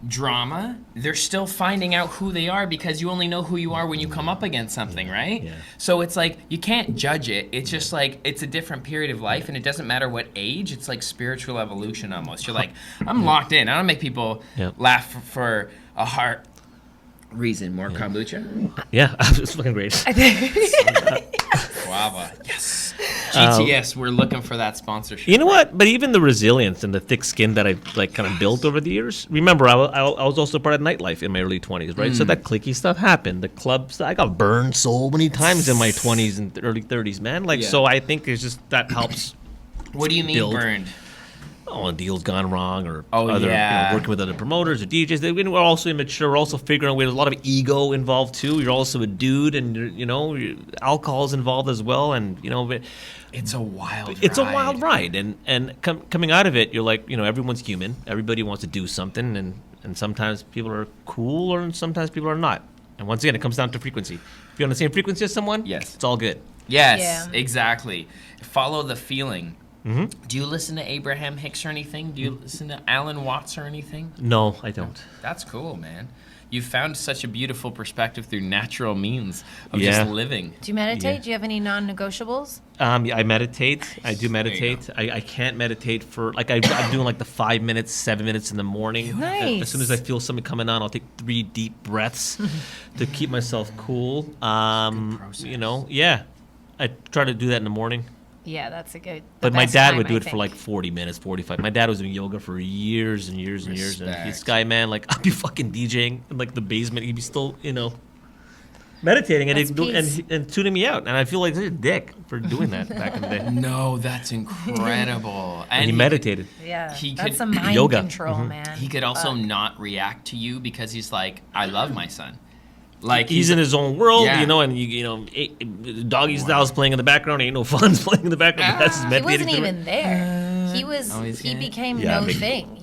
drama, they're still finding out who they are because you only know who you are when you come up against something, right? Yeah. So it's like, you can't judge it. It's just like, it's a different period of life, and it doesn't matter what age. It's like spiritual evolution almost. You're like, I'm locked in. I don't make people Yeah. laugh for a heart reason. More kombucha? Yeah, it's fucking great. Guava. Yes. GTS, we're looking for that sponsorship. You know what? But even the resilience and the thick skin that I've like kind of built over the years. Remember, I was also part of nightlife in my early 20s, right? So that cliquey stuff happened. The clubs, I got burned so many times in my 20s and early 30s, man. Like, Yeah. so I think it's just that helps. What do you mean build. burned? Oh, a deal's gone wrong, or Yeah. working with other promoters or DJs. We're also immature. We're also figuring out there's a lot of ego involved too. You're also a dude, and alcohol's involved as well. And It's a wild it's a wild ride. And coming out of it, you're like, everyone's human. Everybody wants to do something, and sometimes people are cool, or sometimes people are not. And once again, it comes down to frequency. If you're on the same frequency as someone, Yes. it's all good. Yes, Yeah. exactly. Follow the feeling. Mm-hmm. Do you listen to Abraham Hicks or anything? Do you listen to Alan Watts or anything? No, I don't. That's cool, man. You found such a beautiful perspective through natural means of Yeah. just living. Do you meditate? Yeah. Do you have any non-negotiables? Yeah, I meditate. I do There you meditate. I can't meditate for I'm doing like the 5 minutes, 7 minutes in the morning. Nice. As soon as I feel something coming on, I'll take 3 deep breaths to keep myself cool. process. Yeah, I try to do that in the morning. Yeah, that's a good. But the my best dad time, would do I it for think. like 40 minutes, 45. My dad was doing yoga for years and years and years. And Respect. this guy, man, like I'd be fucking DJing in like the basement. He'd be still, meditating and That's peace. and tuning me out. And I feel like such a dick for doing that back in the day. No, that's incredible. And he meditated. Yeah, he that's could- some mind Yoga. control, man. He could also not react to you because he's like, I love my son. Like He's in his own world, Yeah. and doggy style's playing in the background. Ain't no fun's playing in the background. But that's his He meditating. wasn't through it. even there. He was. Oh, he's He gonna- became Yeah, no big- thing.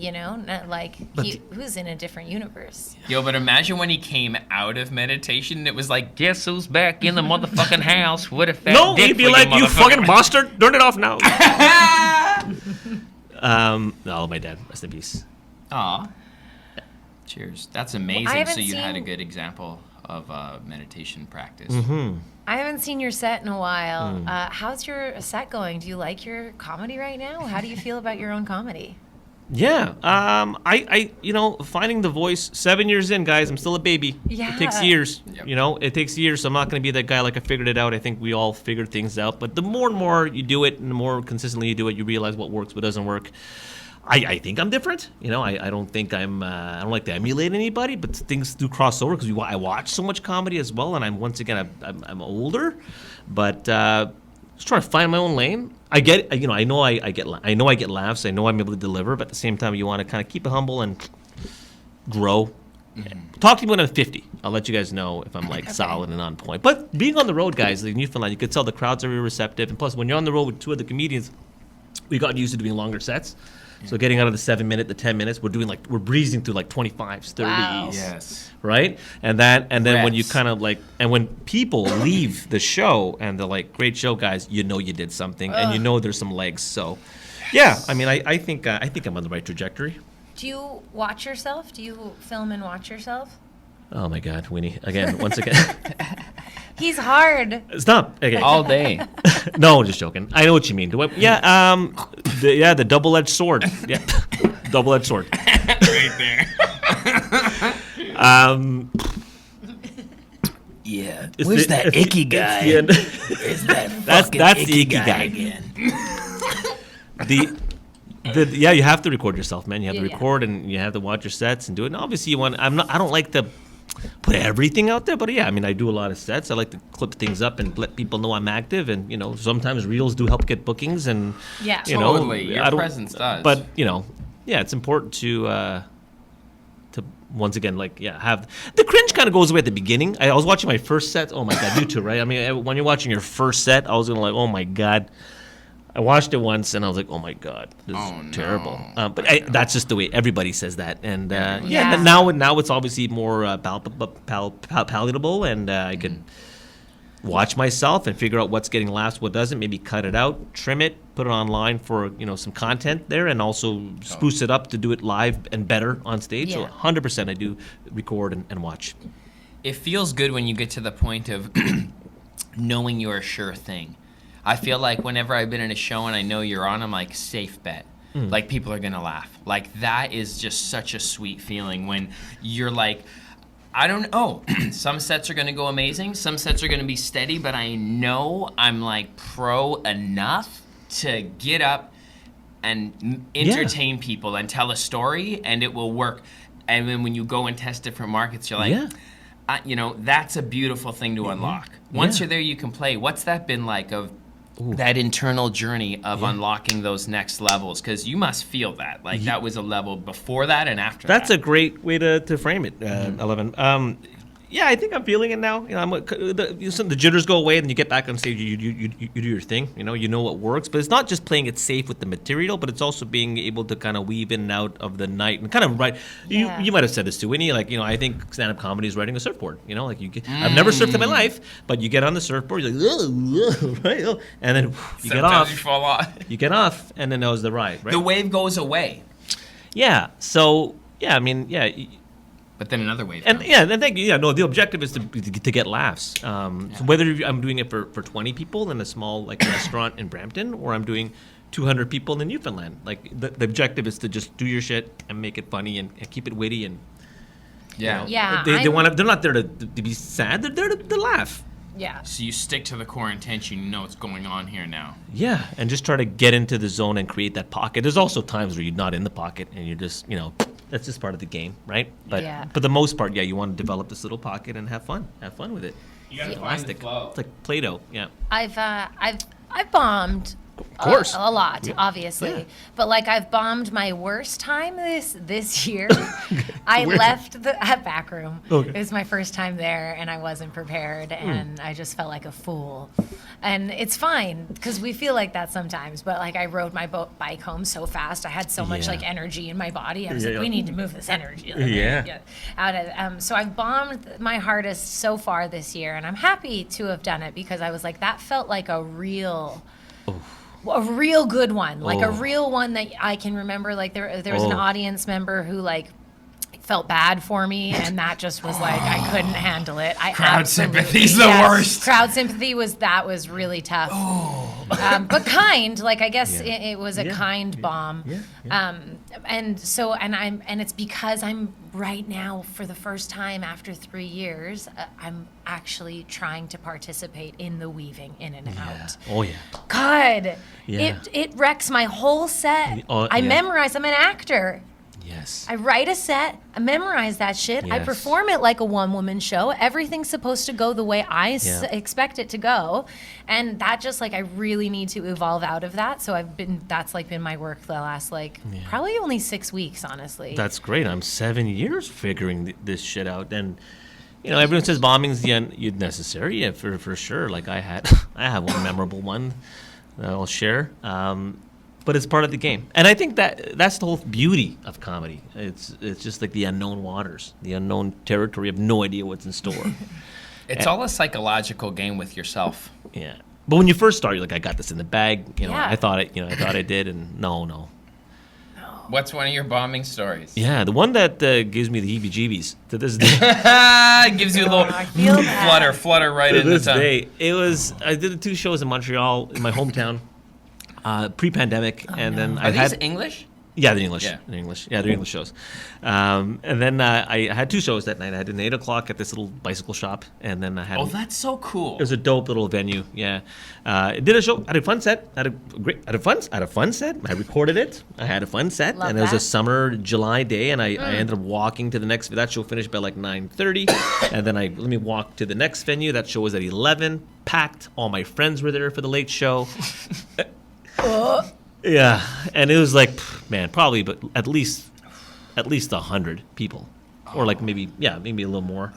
Not like he was in a different universe. Yo, but imagine when he came out of meditation, it was like, guess who's back in the motherfucking house? What a fat No, dick he'd be for like, you motherfucker." fucking bastard. Turn it off now. No, my dad. Rest in peace. Aw. Cheers. That's amazing. haven't So you had a seen- good example of meditation practice. I haven't seen your set in a while. Hmm. How's your set going? Do you like your comedy right now? How do you feel about your own comedy? Yeah. I finding the voice 7 years in, guys, I'm still a baby. Yeah. It takes years. Yep. It takes years. So I'm not going to be that guy like I figured it out. I think we all figured things out. But the more and more you do it and the more consistently you do it, you realize what works, what doesn't work. I think I'm different. I don't think I don't like to emulate anybody, but things do cross over because I watch so much comedy as well. And I'm I'm older, but just trying to find my own lane. I get, I know I get laughs. I know I'm able to deliver, but at the same time, you want to kind of keep it humble and grow. Talk to me when I'm 50. I'll let you guys know if I'm like solid and on point. But being on the road, guys, in Newfoundland, you could tell the crowds are very receptive. And plus, when you're on the road with two other comedians, we got used to doing longer sets. So getting out of the 7 minute, the 10 minutes, we're breezing through like 25s, 30s, Wow. Yes. right? And then when you Reps. kind of like, and when people leave the show and they're like, "Great show, guys," you know you did something, and you know there's some legs. So, yeah, I mean, I think I'm on the right trajectory. Do you watch yourself? Do you film and watch yourself? Oh my God, Winnie! Again, once again, He's hard. stop. Okay. All day. No, just joking. I know what you mean. The double-edged sword. Yeah, double-edged sword. Right there. Yeah. It's Where's the- that it's icky the- guy? it's the end. Where's that That's fucking the icky guy. again? Yeah, you have to record yourself, man. You have to Yeah. record and you have to watch your sets and do it. And obviously, I don't like to put everything out there, but yeah, I mean, I do a lot of sets. I like to clip things up and let people know I'm active. And sometimes reels do help get bookings. And Yeah. Totally. Your I don't- presence does. But yeah, it's important to once again, have the cringe kind of goes away at the beginning. I was watching my first set. Oh my God, you too, right? I mean, when you're watching your first set, I was gonna oh my God. I watched it once and I was like, oh my God, this is terrible. But that's just the way everybody says that. And Yeah. now it's obviously more palatable, and I can watch myself and figure out what's getting laughs, what doesn't. Maybe cut it out, trim it, put it online for some content there, and also spruce it up to do it live and better on stage. So Yeah. 100% I do record and watch. It feels good when you get to the point of knowing you're a sure thing. I feel like whenever I've been in a show and I know you're on, I'm like, safe bet. Like, people are going to laugh. Like, that is just such a sweet feeling when you're like, I don't know. Some sets are going to go amazing. Some sets are going to be steady, but I know I'm like pro enough to get up and entertain people and tell a story, and it will work. And then when you go and test different markets, you're like, that's a beautiful thing to unlock. Once you're there, you can play. What's that been like of that internal journey of unlocking those next levels? Because you must feel that. Like, that was a level before that and after That's that. a great way to frame it, Ellevan. Yeah, I think I'm feeling it now. The jitters go away, and you get back on stage. You do your thing. You know what works. But it's not just playing it safe with the material, but it's also being able to kind of weave in and out of the night and kind of write. Yeah. You might have said this too, Winnie. Like, I think stand-up comedy is riding a surfboard. I've never surfed in my life, but you get on the surfboard, you're like, right, and then you get off. Sometimes you fall off. You get off, and then that was the ride. Right? The wave goes away. Yeah. So yeah, I mean, yeah. But then another wave And comes. yeah, and thank you. Yeah, no, the objective is to get laughs. So whether I'm doing it for 20 people in a small restaurant in Brampton, or I'm doing 200 people in Newfoundland, the objective is to just do your shit and make it funny and keep it witty and Yeah. Yeah. they're not there to be sad. They're there to laugh. Yeah. So you stick to the core intention. You know what's going on here now. Yeah, and just try to get into the zone and create that pocket. There's also times where you're not in the pocket and you're just that's just part of the game, right? But for the most part, you want to develop this little pocket and have fun. Have fun with it. You gotta It's find the elastic. flow. It's like Play-Doh. Yeah. I've bombed. Of course. A lot, obviously. Yeah. But I've bombed my worst time this year. I left the back room. Okay. It was my first time there, and I wasn't prepared, and I just felt like a fool. And it's fine, because we feel like that sometimes. But I rode my bike home so fast. I had so much Yeah. energy in my body. I was Yeah. we need to move this energy. Yeah. Out of so I've bombed my hardest so far this year, and I'm happy to have done it because I was like, that felt like a real good one, a real one that I can remember. There was an audience member who felt bad for me, and that just was I couldn't handle it. Crowd sympathy's the worst. Crowd sympathy was really tough. But kind, I guess it was a kind bomb. And it's because I'm right now, for the first time after 3 years, I'm actually trying to participate in the weaving in and out. Oh yeah. God, Yeah. it wrecks my whole set. I memorize. I'm an actor. yes. I write a set, I memorize that shit, I Yes. perform it like a one-woman show. Everything's supposed to go the way I Yeah. expect it to go, and that just like I really need to evolve out of that. So that's like been my work the last probably only 6 weeks, honestly. That's great. I'm 7 years figuring this shit out, and everyone says bombing's necessary. Yeah, for sure. Like I have one memorable one that I'll share. But it's part of the game, and I think that's the whole beauty of comedy. It's just like the unknown waters, the unknown territory. You have no idea what's in store. It's all a psychological game with yourself. Yeah, but when you first start, you're like, I got this in the bag. Yeah. I thought I did, and no. What's one of your bombing stories? Yeah, the one that gives me the heebie-jeebies to this day. It gives you a little I feel that. flutter right To in the this tongue. day, I did 2 shows in Montreal, in my hometown, pre-pandemic, and then Are these English? Yeah, they're English. Yeah. They're English. Yeah, they're English shows. And then I had 2 shows that night. I had an 8 o'clock at this little bicycle shop, and then I had. Oh, that's so cool. It was a dope little venue. Yeah, I did a show. I had a fun set. I had a fun set. I recorded it. I had a fun set, Love and it was a that. summer July day, and I ended up walking to the next. That show finished by like 9:30, and then let me walk to the next venue. That show was at 11, packed. All my friends were there for the late show. Yeah, and it was like, man, probably, but at least 100 people, or like maybe a little more.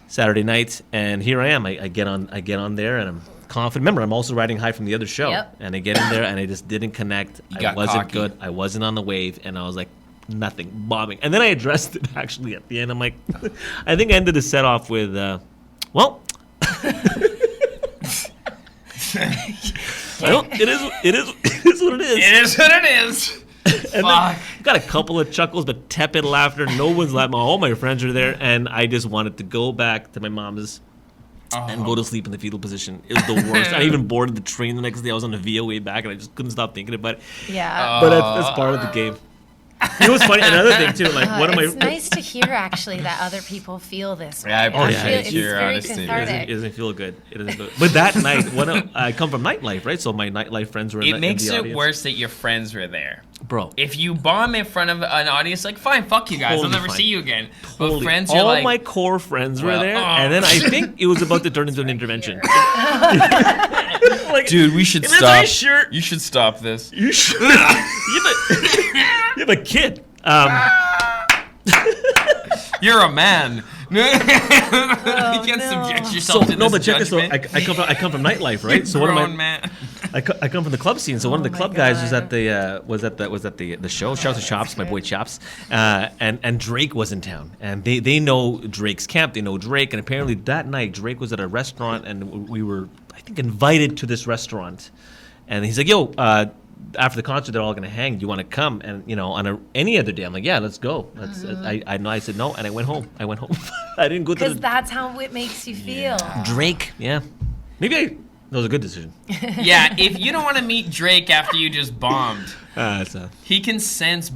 Saturday night, and here I am. I get on there, and I'm confident. Remember, I'm also riding high from the other show, Yep. and I get in there, and I just didn't connect. I got wasn't cocky. good. I wasn't on the wave, and I was like, nothing, bombing. And then I addressed it actually at the end. I'm like, I think I ended the set off with, well. Well, it is what it is. It is what it is. And Fuck. then got a couple of chuckles, but tepid laughter. No one's laughing. All my friends are there, and I just wanted to go back to my mom's and go to sleep in the fetal position. It was the worst. I even boarded the train the next day. I was on the VOA back, and I just couldn't stop thinking about it. Yeah. But that's part of the game. It was funny. Another thing too, like one of my. It's nice to hear actually that other people feel this way. Yeah, I appreciate it's your very honesty. cathartic. It doesn't feel good. It doesn't feel good. But that night, I come from nightlife, right? So my nightlife friends were. It makes in the it audience. worse that your friends were there. Bro. If you bomb in front of an audience, like, fine, fuck you guys. I'll Totally never fine. see you again. Totally. But friends are all like, my core friends were Well, there, oh. and then I think it was about to turn into an intervention. Like, dude, we should in this stop. nice shirt, You should stop this. you should. You have a kid. You're a man. You can't subject yourself to this but check this out. judgment. I come from nightlife, right? So one of Grown my man. I come from the club scene. So one of the my club guys was God. at the show. Shout out to Chops, my boy Chops, and Drake was in town, and they know Drake's camp. They know Drake, and apparently that night Drake was at a restaurant, and we were, I think, invited to this restaurant, and he's like, "Yo, after the concert, they're all gonna hang. Do you want to come?" And on any other day, I'm like, "Yeah, let's go." I said no, and I went home. I didn't go to Because the that's how it makes you feel. Drake. Yeah, maybe that was a good decision. Yeah, if you don't want to meet Drake after you just bombed, he can sense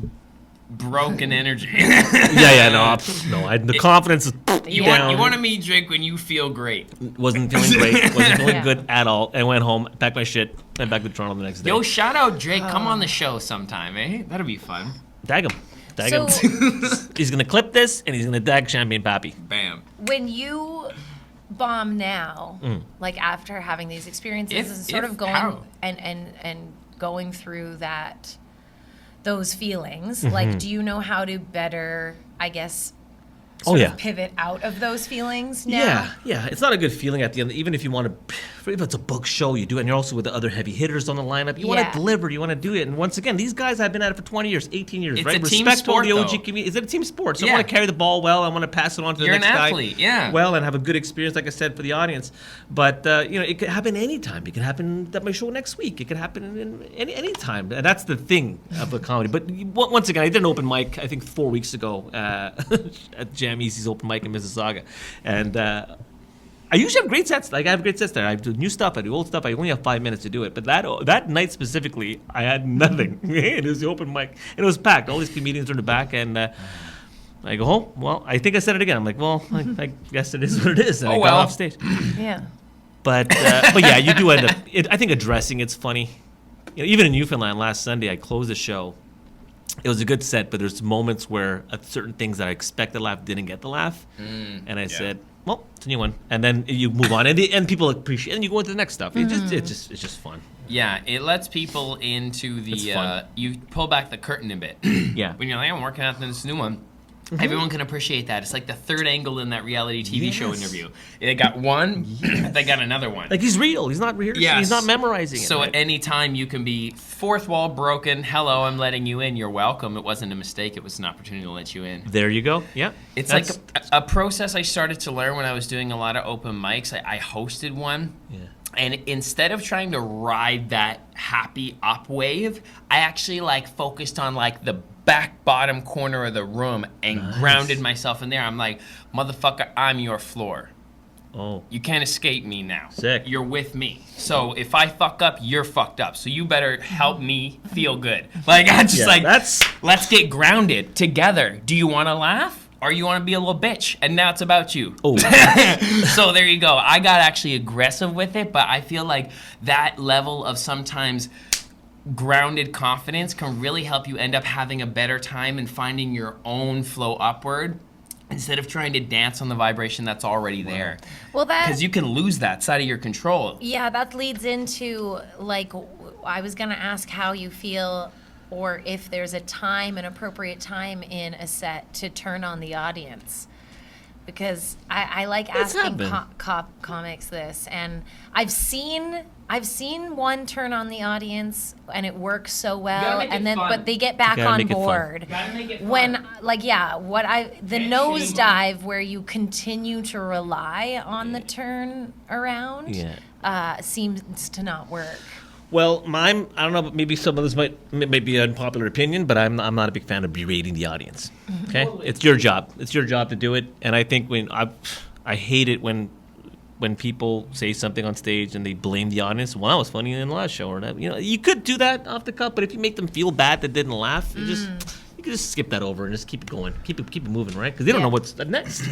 broken energy. No, the confidence is You down. want to meet Drake when you feel great. Wasn't feeling great. Wasn't feeling Yeah. good at all. And went home, packed my shit, went back to Toronto the next day. Yo, shout out Drake. Come on the show sometime, eh? That'll be fun. Tag him. Tag So him. He's gonna clip this, and he's gonna tag Champagne Pappy. Bam. when you bomb now, like after having these experiences If- and sort if of going how? and going through those feelings, Mm-hmm. like do you know how to better, I guess, Oh, sort yeah. of pivot out of those feelings now? Yeah. It's not a good feeling at the end. Even if you want to, if it's a book show, you do it, and you're also with the other heavy hitters on the lineup. You want Yeah. to deliver. You want to do it. And once again, these guys have been at it for 20 years, 18 years, It's right? a team Respect all sport, the OG though. community. Is it a team sport? So I Yeah. want to carry the ball well. I want to pass it on to the You're next an guy. athlete, yeah. Well, and have a good experience, like I said, for the audience. But it could happen anytime. It could happen at my show next week. It could happen in any time. And that's the thing of a comedy. But once again, I did an open mic, I think 4 weeks ago at Jam Easy's open mic in Mississauga. And I usually have great sets. Like I have great sets there. I do new stuff. I do old stuff. I only have 5 minutes to do it. But that night specifically, I had nothing. It was the open mic, and it was packed. All these comedians were in the back, and I go home. Well, I think I said it again. I'm like, well, I guess it is what it is. And I got well. off stage. Yeah. But yeah, you do end up. I think addressing it's funny. Even in Newfoundland last Sunday, I closed the show, it was a good set, but there's moments where certain things that I expected to laugh didn't get the laugh, and I said, well, it's a new one, and then you move on, and people appreciate it, and you go into the next stuff. It's just fun. Yeah, it lets people into the. You pull back the curtain a bit. Yeah. When you're like, I'm working on this new one. Everyone can appreciate that. It's like the third angle in that reality TV show interview. They got one, they got another one. Like he's real. He's not real. Yes. He's not memorizing it. So right? at any time you can be fourth wall broken. Hello, I'm letting you in. You're welcome. It wasn't a mistake. It was an opportunity to let you in. There you go. Yeah. It's like a process I started to learn when I was doing a lot of open mics. I hosted one. Yeah. And instead of trying to ride that happy up wave, I actually like focused on like the back bottom corner of the room and grounded myself in there. I'm like, motherfucker, I'm your floor. Oh. You can't escape me now. Sick. You're with me. So if I fuck up, you're fucked up. So you better help me feel good. Like I just let's get grounded together. Do you want to laugh? Or you want to be a little bitch, and now it's about you. Oh. So there you go. I got actually aggressive with it, but I feel like that level of sometimes grounded confidence can really help you end up having a better time and finding your own flow upward instead of trying to dance on the vibration that's already there. Well, Because you can lose that side of your control. Yeah, that leads into, like, I was going to ask how you feel or if there's a time, an appropriate time in a set to turn on the audience. Because I like asking comics this, and I've seen one turn on the audience, and it works so well, and then but they get back on board. Gotta make it fun. When the nosedive where you continue to rely on the turn around seems to not work. Well, I don't know, but maybe some of this might be an unpopular opinion, but I'm not a big fan of berating the audience. Okay, it's your job. It's your job to do it, and I think I hate it when people say something on stage and they blame the audience. Well, that was funny in the last show, or that you could do that off the cuff, but if you make them feel bad that didn't laugh, you can just skip that over and just keep it going, keep it moving, right? Because they don't know what's next.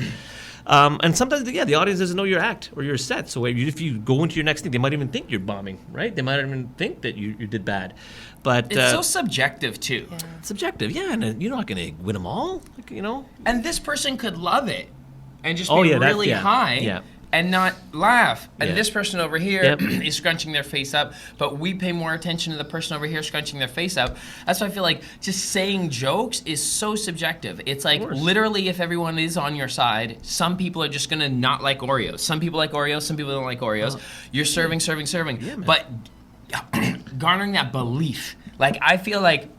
And sometimes, the audience doesn't know your act or your set. So if you go into your next thing, they might even think you're bombing, right? They might even think that you did bad. But it's so subjective too. Yeah. Subjective, and you're not going to win them all, And this person could love it and just be really high and not laugh. And this person over here is scrunching their face up, but we pay more attention to the person over here scrunching their face up. That's why I feel like just saying jokes is so subjective. It's like literally if everyone is on your side, some people are just going to not like Oreos. Some people like Oreos, some people don't like Oreos. You're serving. Yeah, but garnering that belief. Like I feel like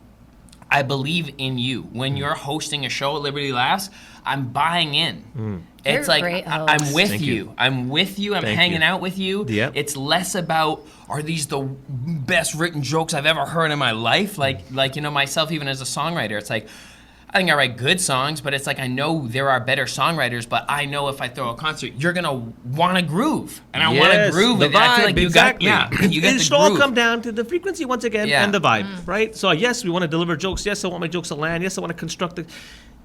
I believe in you. When you're hosting a show at Liberty Laughs, I'm buying in. It's like I'm with you. I'm with you. I'm hanging out with you. Yep. It's less about are these the best written jokes I've ever heard in my life? Like myself even as a songwriter. It's like I think I write good songs, but it's like I know there are better songwriters, but I know if I throw a concert, you're gonna want to groove, and I want to groove the it. vibe, I feel like you got it should all come down to the frequency once again and the vibe, Mm. right? So yes, we want to deliver jokes. Yes, I want my jokes to land. Yes, I want to construct it.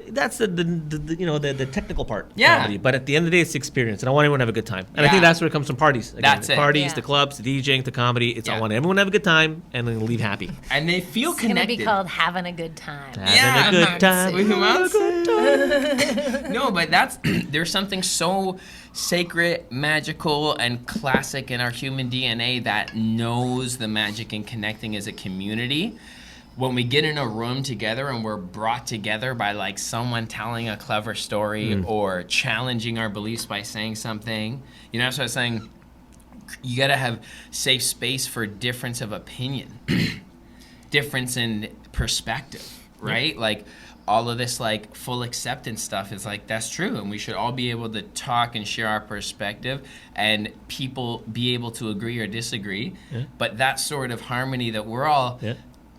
That's the technical part. Yeah. Comedy. But at the end of the day, it's the experience, and I want everyone to have a good time. And I think that's where it comes from parties. Again, That's the it. parties, the clubs, the DJing, the comedy. I want everyone to have a good time and then leave happy. And they feel It's going to connected. be called Having a Good Time. Having a good time. With Himansu. No, but there's something so sacred, magical, and classic in our human DNA that knows the magic in connecting as a community. When we get in a room together and we're brought together by like someone telling a clever story or challenging our beliefs by saying something, that's what I was saying. You gotta have safe space for difference of opinion, difference in perspective, right? Like all of this like full acceptance stuff is like, that's true. And we should all be able to talk and share our perspective and people be able to agree or disagree. Yeah. But that sort of harmony that we're all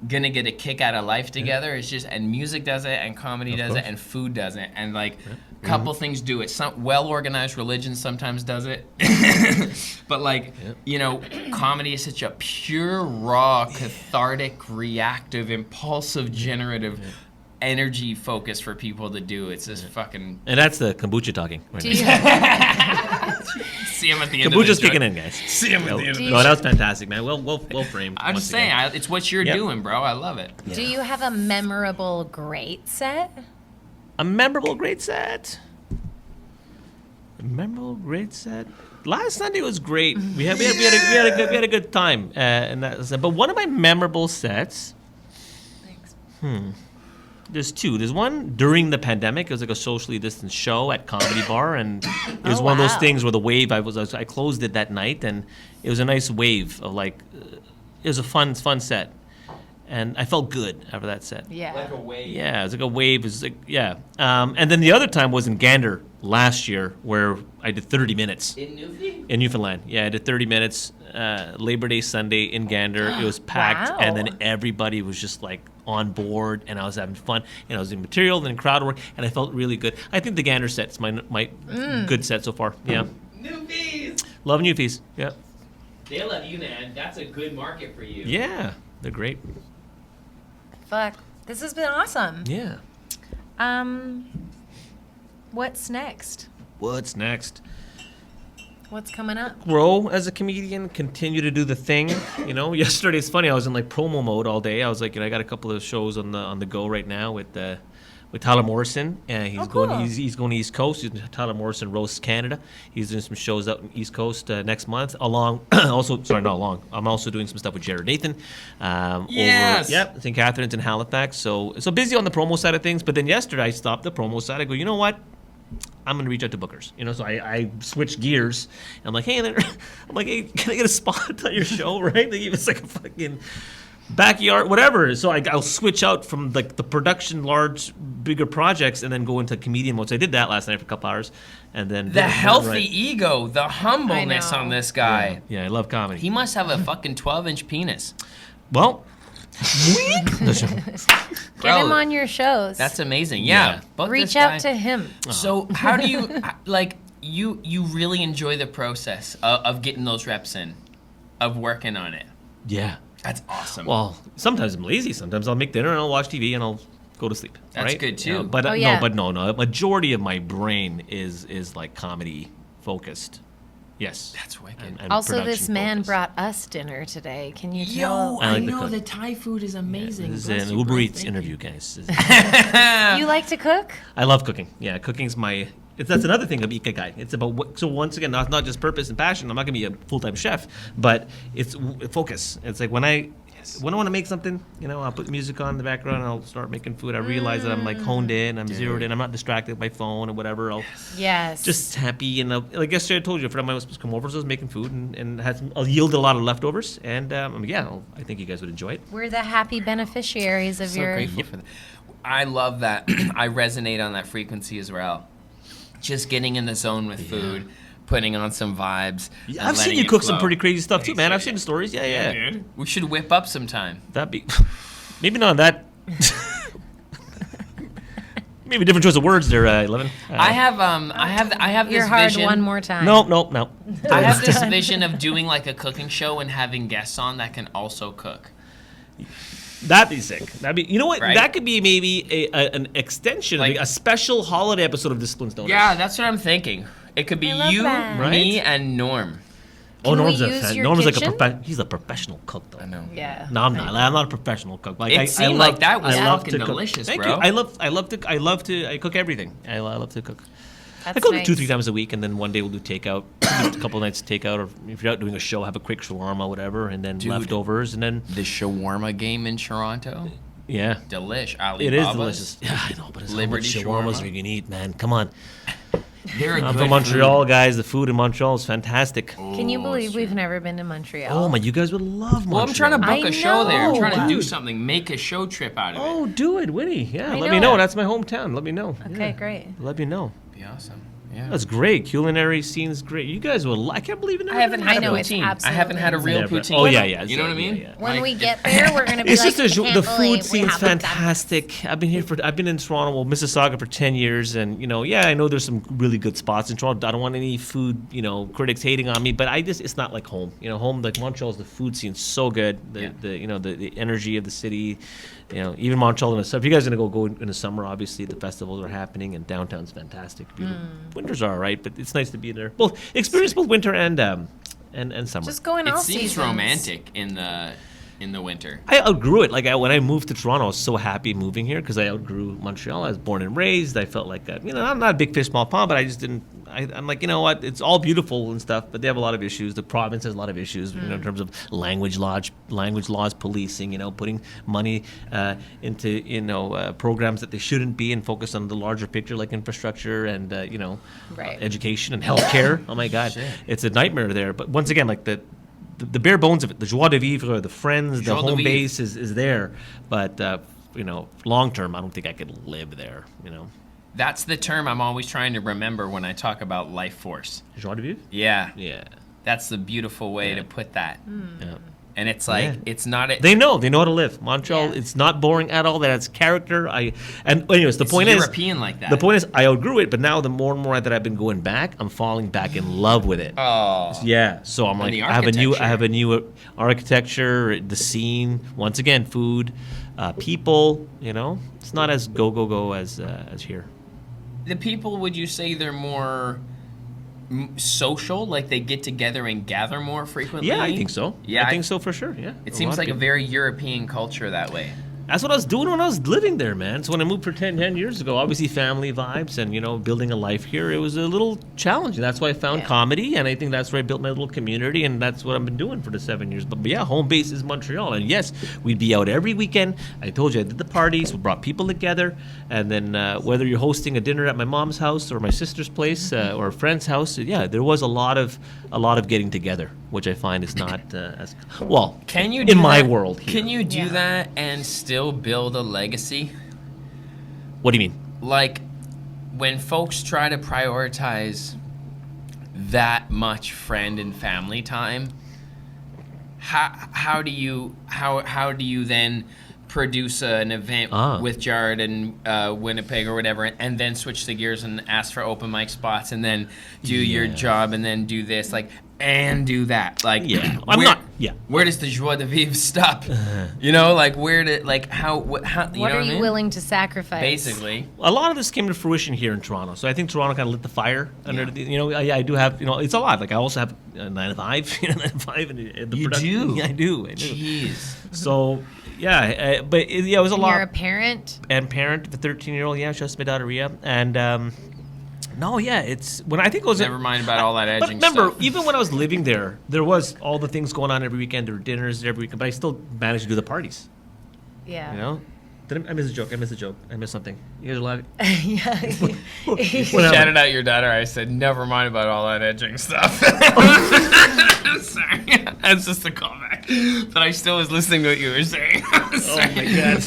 gonna get a kick out of life together is just, and music does it and comedy does it and food does it. And like a couple things do it. Some well-organized religion sometimes does it. But like, comedy is such a pure, raw, cathartic, reactive, impulsive, generative energy focus for people to do. It's just fucking. And that's the kombucha talking. Right Do now. you, See him at the end. Kombucha's of the kicking in, guys. See him at the end. No, that was fantastic, man. Well framed. I'm once just saying, again. it's what you're Yep. doing, bro. I love it. do you have a memorable great set? A memorable great set. A memorable great set. Last Sunday was great. We had a good time, and that was, but one of my memorable sets. Thanks. There's two. There's one during the pandemic. It was like a socially distanced show at Comedy Bar, and it was Oh, one of those wow. things where the wave. I closed it that night, and it was a nice wave of like. It was a fun set, and I felt good after that set. Yeah. Yeah, it was like a wave. It was like and then the other time was in Gander last year, where I did 30 minutes In Newfie? in Newfoundland. Yeah, I did 30 minutes. Labor Day Sunday in Gander. It was packed, Wow. and then everybody was just like on board, and I was having fun, and I was doing material and crowd work, and I felt really good. I think the Gander set's my good set so far. Yeah, Newfies! love Newfies. Yeah, They love you, man. That's a good market for you. yeah, they're great. Fuck. This has been awesome. Yeah. What's next? What's next? What's coming up? Grow as a comedian, continue to do the thing. You know, yesterday it's funny. I was in like promo mode all day. I was like, I got a couple of shows on the go right now with Tyler Morrison. He's cool. going. He's going to East Coast. Tyler Morrison roasts Canada. He's doing some shows out in East Coast next month. Not along. I'm also doing some stuff with Jared Nathan. Yes. Over, St. Catharines and Halifax. So busy on the promo side of things. But then yesterday I stopped the promo side. I go, you know what? I'm gonna reach out to bookers, you know. So I switched gears. And I'm like, hey, can I get a spot on your show, right? They give us like a fucking backyard, whatever. So I'll switch out from like the production, large, bigger projects, and then go into comedian mode. So I did that last night for a couple hours, and then The healthy right. ego, the humbleness I know. on this guy. Yeah, I love comedy. He must have a fucking 12-inch penis. Well, Get him on your shows. That's amazing. Yeah. Yeah. Book Reach this out guy. to him. So how do you like you really enjoy the process of getting those reps in, of working on it? yeah. That's awesome. Well, sometimes I'm lazy. Sometimes I'll make dinner and I'll watch TV and I'll go to sleep. That's right? good, too. Yeah, but Oh, yeah. no. A majority of my brain is like comedy focused. Yes. That's wicked. And Also, this production man focused. brought us dinner today. Can you Yo, tell? I I like the know cook. the Thai food is amazing. This is Bless an you, Uber bro. Eats Thank interview, you. guys. You like to cook? I love cooking. Yeah, cooking's my. That's another thing of Ikigai. It's about so once again, not just purpose and passion. I'm not gonna be a full-time chef, but it's focus. It's like when I want to make something, you know, I'll put music on in the background and I'll start making food. I realize that I'm like honed in, I'm zeroed in, I'm not distracted by phone or whatever. I'll Yes. just happy and like yesterday I told you a friend of mine was supposed to come over, so I was making food and I'll yield a lot of leftovers and I think you guys would enjoy it. We're the happy beneficiaries of So your. grateful for that. I love that. I resonate on that frequency as well. Just getting in the zone with food, putting on some vibes. and I've seen letting you it cook some flow. pretty crazy stuff too, man. I've seen the stories. Yeah. Dude, we should whip up sometime. That'd be maybe not that. Maybe different choice of words there, Ellevan. I have this You're hard vision. one more time. No. I have this vision of doing like a cooking show and having guests on that can also cook. That'd be sick. You know what? Right? That could be maybe an extension, Like- a special holiday episode of Discipline Stoners. Yeah, that's what I'm thinking. It could be I love you, that. me, Right? and Norm. Oh, Can we Norm's use your Norm's like kitchen? he's a professional cook, though. I know. Yeah. No, I'm not. I'm not a professional cook. Like, It I seemed love, like that was I love fucking to cook. delicious, Thank bro. you. I cook everything. I love to cook. That's I cook nice. 2-3 times a week, and then one day we'll do takeout. A couple of nights takeout, or if you're out doing a show, have a quick shawarma, whatever, and then Dude. leftovers, and then The shawarma game in Toronto, yeah, delish. it is Alibaba's. delicious. Yeah, I know, but it's Liberty how much shawarmas shawarma. are you gonna eat, man? Come on. They're a I'm good from Montreal, food. guys. The food in Montreal is fantastic. Can you believe we've never been to Montreal? Oh my, you guys would love Montreal. Well, I'm trying to book I a show there. I'm know. trying to do Dude. something, make a show trip out of Oh, do it, Winnie. Yeah, I let know me know. it. That's my hometown. Let me know. Okay, Yeah. great. Let me know. it. Be awesome. Yeah. That's great. Culinary scene's great. You guys will. I can't believe it. I haven't had I know, a it's poutine. I haven't had a real Never. poutine. Oh yeah, yeah. You know what I mean? Yeah. When Like, we get there, we're gonna be It's like, just "I can't the believe food we scene's haven't done this." fantastic. I've been in Toronto, Mississauga for 10 years, and I know there's some really good spots in Toronto. I don't want any food, critics hating on me, but it's not like home. Home like Montreal's the food scene's so good. The energy of the city, even Montreal in the summer. If you guys are going to go in the summer, obviously the festivals are happening and downtown's fantastic. Beautiful. Winters are all right, but it's nice to be there. Experience both winter and summer. Just going It all seems seasons. romantic in the winter. I outgrew it. Like when I moved to Toronto, I was so happy moving here because I outgrew Montreal. I was born and raised. I felt like I'm not a big fish, small pond, but I just didn't. I'm like, you know what? It's all beautiful and stuff, but they have a lot of issues. The province has a lot of issues, in terms of language laws, policing. Putting money into programs that they shouldn't be, and focus on the larger picture like infrastructure and Right. education and healthcare. Oh my God, it's a nightmare there. But once again, like the bare bones of it, the joie de vivre, the friends, the Joie de home vivre. base is there. But long term, I don't think I could live there. That's the term I'm always trying to remember when I talk about life force. Joie de vivre. Yeah. Yeah. That's the beautiful way to put that. Yeah. And it's like, Yeah. it's not... They know how to live. Montreal, Yeah. it's not boring at all. That has character. Anyways, the it's point is, European like that. the point is, I outgrew it, but now the more and more that I've been going back, I'm falling back in love with it. Oh. Yeah, so I'm like, the I have a new architecture. architecture, the scene. Once again, food, people. It's not as go as here. The people, would you say they're more social? Like they get together and gather more frequently? Yeah, I think so. Yeah, I think so for sure. Yeah, It lot seems of like a people. very European culture that way. That's what I was doing when I was living there, man. So when I moved for 10 years ago, obviously family vibes and, building a life here, it was a little challenging. That's why I found comedy, and I think that's where I built my little community, and that's what I've been doing for the 7 years. But yeah, home base is Montreal. And yes, we'd be out every weekend. I told you I did the parties. We brought people together. And then whether you're hosting a dinner at my mom's house or my sister's place or a friend's house, there was a lot of getting together, which I find is not as well. Can you in do my that? world here. Can you do that and still build a legacy? What do you mean? Like when folks try to prioritize that much friend and family time, how do you then produce an event with Jared and Winnipeg or whatever, and then switch the gears and ask for open mic spots, and then do your job, and then do this, and do that? Where does the joie de vivre stop? How What you know are I you mean? willing to sacrifice? Basically. A lot of this came to fruition here in Toronto. So I think Toronto kind of lit the fire under the, I do have, it's a lot. Like I also have a 9 to 5, 9 to 5 in the You production. do? Yeah, I do. Jeez. So, yeah, but it was a lot. You're a parent? And parent of a 13-year-old, she just made out of Ria. And, it's when I think it was. Never mind about all that But edging remember, stuff. even when I was living there was all the things going on every weekend. There were dinners every weekend, but I still managed to do the parties. Yeah. I missed a joke. I missed something. You guys are laughing. Yeah. What happened? Shouted out your daughter. I said, never mind about all that edging stuff. Sorry. That's just a callback. But I still was listening to what you were saying. Oh my God. Yeah.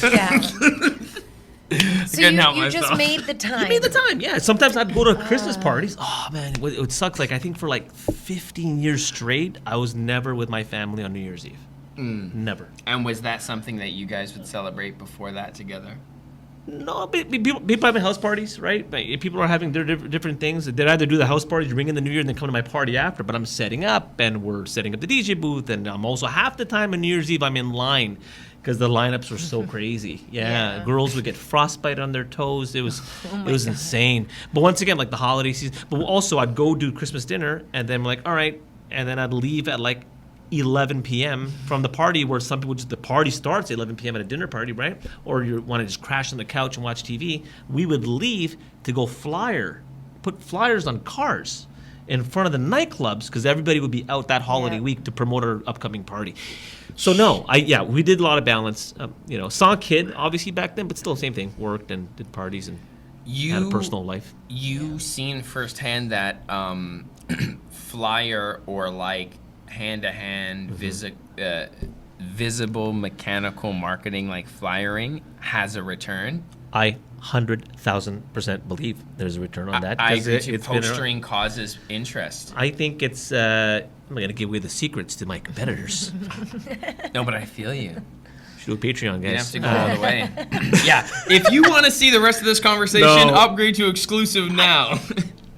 So couldn't help you just myself. made the time. You made the time, yeah. Sometimes I'd go to Christmas parties. Oh man, it sucks. Like I think for 15 years straight, I was never with my family on New Year's Eve. Never. And was that something that you guys would celebrate before that together? No, people having house parties, right? People are having their different things. They'd either do the house parties, ring in the New Year, and then come to my party after. But I'm setting up, and we're setting up the DJ booth, and I'm also half the time on New Year's Eve I'm in line because the lineups were so crazy. Yeah, girls would get frostbite on their toes. It was insane. But once again, like the holiday season. But also, I'd go do Christmas dinner, and then I'm like, all right, and then I'd leave at 11 p.m. from the party, where some people the party starts at 11 p.m. at a dinner party, right? Or you want to just crash on the couch and watch TV. We would leave to go put flyers on cars in front of the nightclubs because everybody would be out that holiday week to promote our upcoming party. So we did a lot of balance. Saw a kid obviously back then, but still same thing. Worked and did parties and had a personal life. You seen firsthand that flyer or hand-to-hand visible mechanical marketing like flyering has a return? I 100,000% believe there's a return on that. I agree it's too. been Postering causes interest. I think it's. I'm not going to give away the secrets to my competitors. No, but I feel you. Should do a Patreon, You have guys. to go all the way. Yeah. If you want to see the rest of this conversation, No. upgrade to exclusive now.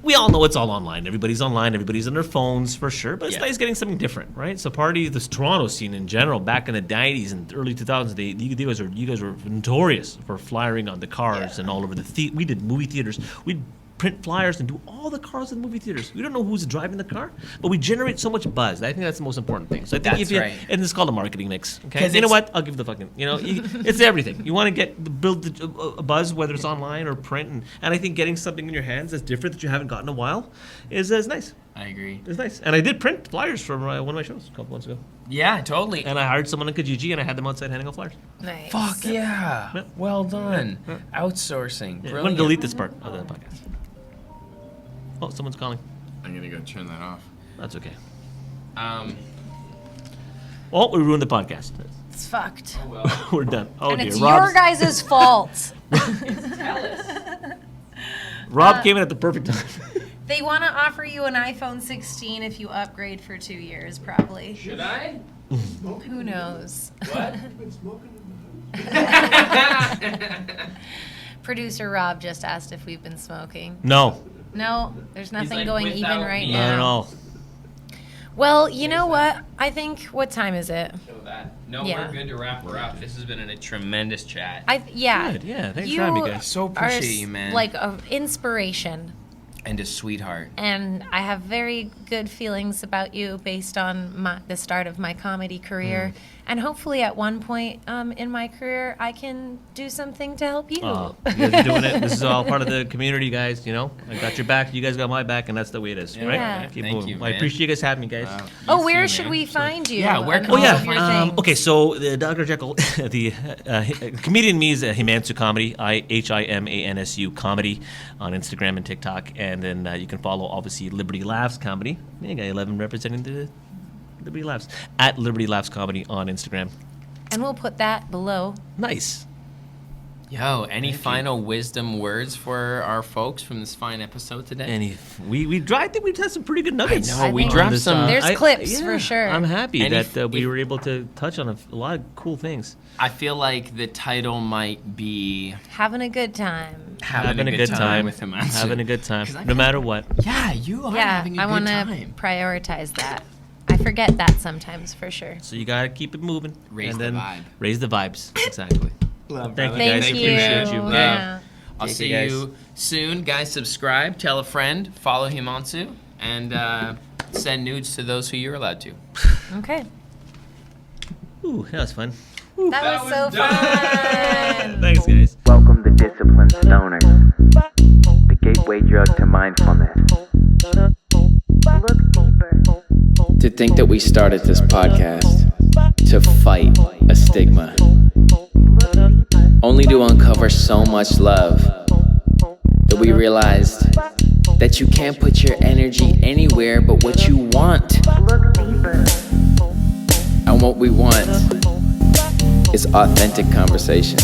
we all know it's all online. Everybody's online. Everybody's on their phones for sure. But it's Yeah. nice getting something different, right? So this Toronto scene in general, back in the 90s and early 2000s, you guys were notorious for flyering on the cars and all over the we did movie theaters. We'd print flyers and do all the cars in the movie theaters. We don't know who's driving the car, but we generate so much buzz. I think that's the most important thing. So I think That's right. and it's called a marketing mix. Okay, 'Cause you know it's- what? I'll give the fucking. It's everything. You want to build a buzz, whether it's online or print, and I think getting something in your hands that's different that you haven't gotten in a while is nice. I agree. It's nice. And I did print flyers for one of my shows a couple months ago, Yeah, totally. and I hired someone in Kijiji and I had them outside handing out flyers. Nice. Fuck yeah. Yeah. Well done. Outsourcing. Yeah, I'm Brilliant. gonna delete this part of the podcast. Oh, someone's calling. I'm gonna go turn that off. That's okay. Um, Oh, we ruined the podcast. It's fucked. We're done. Oh And dear. it's your guys' fault. Rob came in at the perfect time. They want to offer you an iPhone 16 if you upgrade for 2 years, probably. should I? Who knows? What? Producer Rob just asked if we've been smoking. No. No, there's nothing like, going even without right me. Not at now. all. Well, you know what? I think, what time is it? Show that. No, Yeah. we're good to wrap her up. This has been a tremendous chat. Yeah. Good, yeah, thanks you for having me, guys. So are appreciate you, man. like an inspiration. And a sweetheart. And I have very good feelings about you based on the start of my comedy career. And hopefully at one point in my career, I can do something to help you. You guys are doing it. This is all part of the community, guys. I got your back. You guys got my back, and that's the way it is, right? Yeah. Keep Thank moving. you, I man. appreciate you guys having me, guys. Oh, where should we find you? Yeah, where and can all we of find your you? things? Okay, so the Dr. Jekyll, the comedian me is Himansu Comedy, Himansu Comedy on Instagram and TikTok, and then you can follow obviously Liberty Laughs Comedy. Yeah, got Ellevan representing the Liberty Laughs at Liberty Laughs Comedy on Instagram. And we'll put that below. Nice. Yo, any final wisdom words for our folks from this fine episode today? And I think we've had some pretty good nuggets. I know, we on dropped this, some- There's clips for sure. I'm happy And that we if- were able to touch on a lot of cool things. I feel like the title might be Having a good time. having a good time with Himansu. Having a good time, 'Cause I no feel- matter what. Yeah, you are Yeah, having a I good want to time. prioritize that. I forget that sometimes for sure. So you gotta keep it moving. Raise and the then vibe. Raise the vibes. Exactly. Love, Thank you, Thank guys. you. Appreciate you. Yeah. I'll Thank see you, guys. you soon. Guys, subscribe, tell a friend, follow Himansu, and send nudes to those who you're allowed to. Okay. Ooh, that was fun. That was so dope. fun. Thanks, guys. Welcome to Disciplined Stoners, the gateway drug to mindfulness. To think that we started this podcast to fight a stigma, only to uncover so much love that we realized that you can't put your energy anywhere but what you want. And what we want is authentic conversation.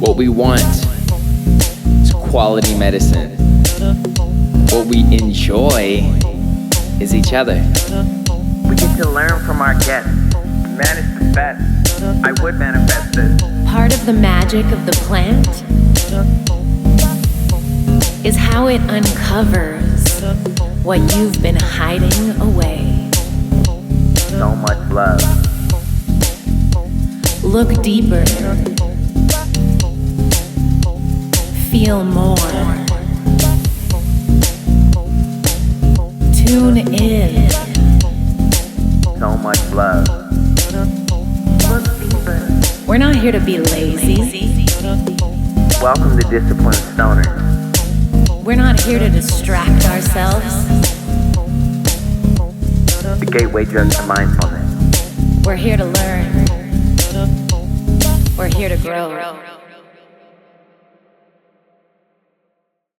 What we want is quality medicine. What we enjoy is each other. We get to learn from our guests. Manage the best. I would manifest this. Part of the magic of the plant is how it uncovers what you've been hiding away. So much love. Look deeper. Feel more. Tune in. So much love. We're not here to be lazy. Welcome to Disciplined Stoners, We're not here to distract ourselves. the gateway drug to mindfulness. We're here to learn. We're here to grow.